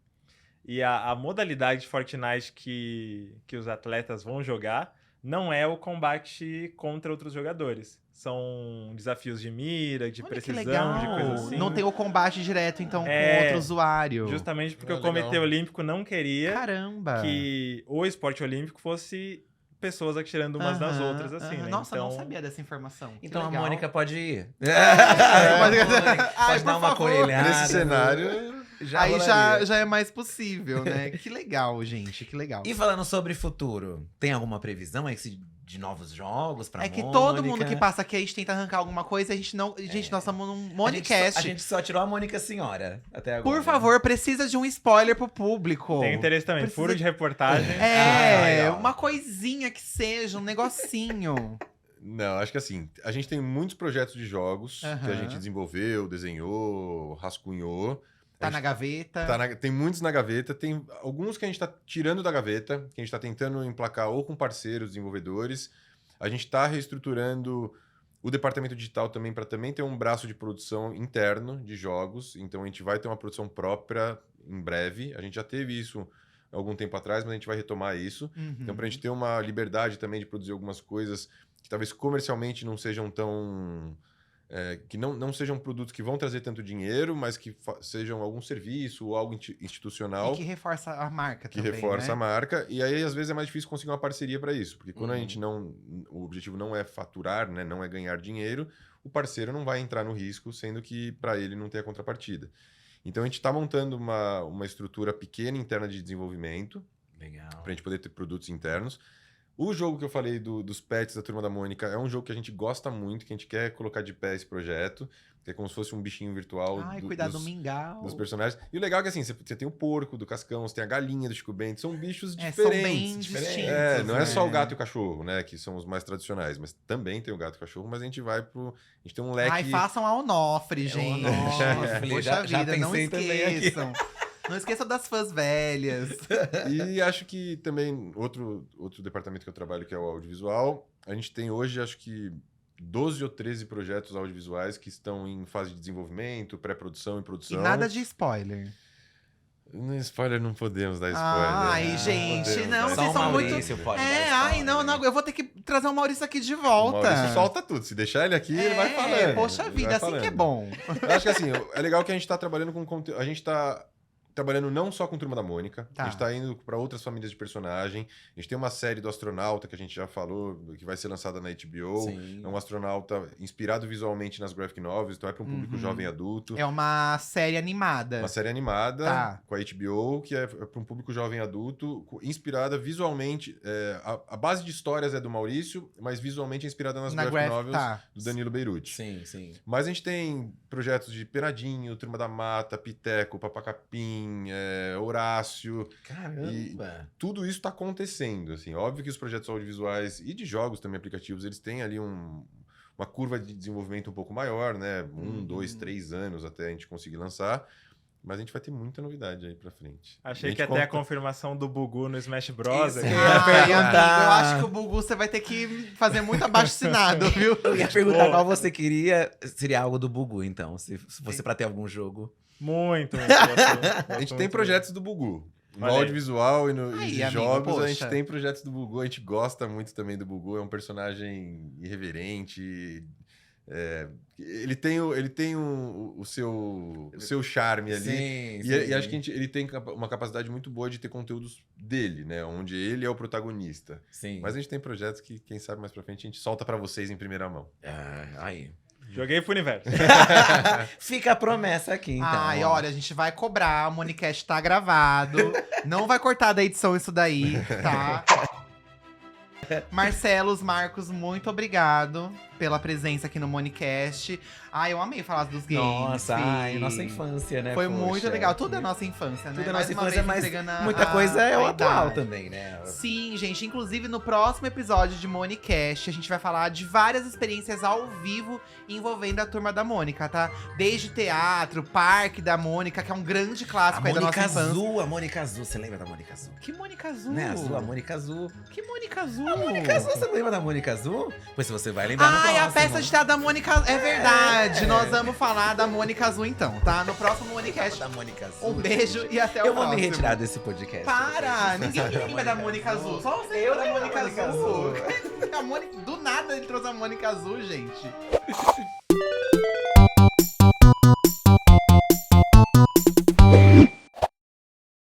E a modalidade de Fortnite que os atletas vão jogar não é o combate contra outros jogadores. São desafios de mira, de Olha que precisão, legal. de coisa assim. Não tem o combate direto, então, É, com outro usuário. Justamente porque Ah, o Comitê legal. Olímpico não queria Caramba! que o esporte olímpico fosse pessoas atirando umas nas Aham, outras, assim, aham. né? Nossa, eu então, não sabia dessa informação. Que Então a legal. Mônica pode ir. Ai, Pode por dar uma favor. coelhada. Nesse cenário, Aí rolaria. já é mais possível, né? Que legal, gente, que legal. E falando sobre futuro, tem alguma previsão aí de novos jogos pra É que Mônica? todo mundo que passa aqui, a gente tenta arrancar alguma coisa, a gente não. Gente, nós estamos num A gente, Monicast. a gente só tirou a Mônica Senhora até agora. Por favor, precisa de um spoiler pro público. tem interesse também. Precisa- Furo de reportagem. É, legal. uma coisinha que seja, um negocinho. não, acho que assim, a gente tem muitos projetos de jogos que a Aham. gente desenvolveu, desenhou, rascunhou. Tá A na gente gaveta. tem muitos na gaveta, tem alguns que a gente tá tirando da gaveta, que a gente tá tentando emplacar ou com parceiros, desenvolvedores. A gente tá reestruturando o departamento digital também para também ter um braço de produção interno de jogos. Então a gente vai ter uma produção própria em breve. A gente já teve isso algum tempo atrás, mas a gente vai retomar isso. Uhum. Então, para a gente ter uma liberdade também de produzir algumas coisas que talvez comercialmente não sejam tão. Que não sejam produtos que vão trazer tanto dinheiro, mas que sejam algum serviço ou algo institucional E que reforça a marca que também, reforça né? a marca. E aí, às vezes, é mais difícil conseguir uma parceria para isso. Porque quando a Uhum. gente não. O objetivo não é faturar, né? Não é ganhar dinheiro, o parceiro não vai entrar no risco, sendo que para ele não tem a contrapartida. Então, a gente está montando uma estrutura pequena interna de desenvolvimento Legal. para a gente poder ter produtos internos. O jogo que eu falei dos pets da Turma da Mônica é um jogo que a gente gosta muito, que a gente quer colocar de pé esse projeto, que é como se fosse um bichinho virtual Ai, cuidado do dos, mingau. dos personagens. E o legal é que assim, você tem o porco do Cascão, você tem a galinha do Chico Bento, são bichos São diferentes. bem distintos. Não é né? só o gato e o cachorro, né? Que são os mais tradicionais, mas também tem o gato e o cachorro, mas a gente vai pro. A gente tem um leque. Ai, façam a Onofre, gente. Onofre, Poxa já vida, não pensei também aqui. esqueçam. Não esqueçam das fãs velhas. E acho que também outro departamento que eu trabalho, que é o audiovisual, a gente tem hoje, acho que 12 ou 13 projetos audiovisuais que estão em fase de desenvolvimento, pré-produção e E produção. nada de spoiler. No spoiler não podemos dar spoiler. Ai, né? gente, podemos não, dar Só vocês o são muito. Maurício pode dar Ai, spoiler. não, eu vou ter que trazer o Maurício aqui de O volta. Maurício solta tudo. Se deixar ele aqui, ele vai falando. Poxa Ele vida, vai assim que é falando. bom. Eu acho que assim, é legal que a gente tá trabalhando com conteúdo. A gente tá trabalhando não só com Turma da Mônica, Tá. a gente tá indo para outras famílias de personagem. A gente tem uma série do astronauta que a gente já falou, que vai ser lançada na HBO. Sim. É um astronauta inspirado visualmente nas graphic novels, então é para um público Uhum. jovem adulto. É uma série animada. Uma série animada Tá. com a HBO, que é para um público jovem adulto, inspirada visualmente. A base de histórias é do Maurício, mas visualmente é inspirada nas Na graphic graph, novels tá. do Danilo Beirute. Sim, sim. Mas a gente tem projetos de Penadinho, Turma da Mata, Piteco, Papacapim, Horácio. Caramba. Tudo isso está acontecendo. Assim. Óbvio que os projetos audiovisuais e de jogos também aplicativos, eles têm ali uma curva de desenvolvimento um pouco maior, né? 1, 2, 3 anos até a gente conseguir lançar. Mas a gente vai ter muita novidade aí pra frente. Achei gente que até a conta- confirmação do Bugu no Smash Bros. Isso. aqui. Eu ia perguntar. amigo, eu acho que o Bugu você vai ter que fazer muito abaixo-assinado, viu? Eu ia perguntar Pô. qual você queria. Seria algo do Bugu, então. Se fosse pra ter algum jogo. Muito. A gente tem projetos do Bugu. No Olha aí. audiovisual e no Aí, e de amigo, jogos, a poxa. gente tem projetos do Bugu. A gente gosta muito também do Bugu. É um personagem irreverente. Ele tem o seu charme ali. Sim, E acho que ele tem uma capacidade muito boa de ter conteúdos dele, né? Onde ele é o protagonista. Sim. Mas a gente tem projetos que, quem sabe mais pra frente, a gente solta pra vocês em primeira mão. Aí. Joguei pro universo. Fica a promessa aqui, então. Ai, ó. olha, a gente vai cobrar, o Monicast tá gravado. Não vai cortar da edição isso daí, tá? Marcelos, Marcos, muito obrigado pela presença aqui no Monicast. Ai, eu amei falar dos games. Nossa, Fih. ai, nossa infância, né? Foi Poxa. muito legal. Tudo é nossa infância, né? Tudo é Mais nossa uma infância, vez mas entregando muita coisa é o a atual idade. também, né? Sim, gente. Inclusive, no próximo episódio de Monicast, a gente vai falar de várias experiências ao vivo envolvendo a Turma da Mônica, tá? Desde teatro, Parque da Mônica, que é um grande A clássico aí da nossa Mônica infância. Azul, a Mônica Azul. Você lembra da Mônica Azul? Que Mônica Azul? Não é azul, a Mônica Azul. Que Mônica Azul? A Mônica Azul, você não lembra da Mônica Azul? Pois você vai lembrar no Ai, a próximo. peça de teatro da Mônica Azul. É verdade. Nós vamos falar da Mônica Azul então, tá? No próximo Monicast. Da Mônica Azul. Um beijo e até o Eu vou próximo. me retirar desse podcast. Para! Ninguém lembra da Mônica Azul. Só você Eu da lembro da Mônica Mônica Azul. A Mônica... Do nada ele trouxe a Mônica Azul, gente.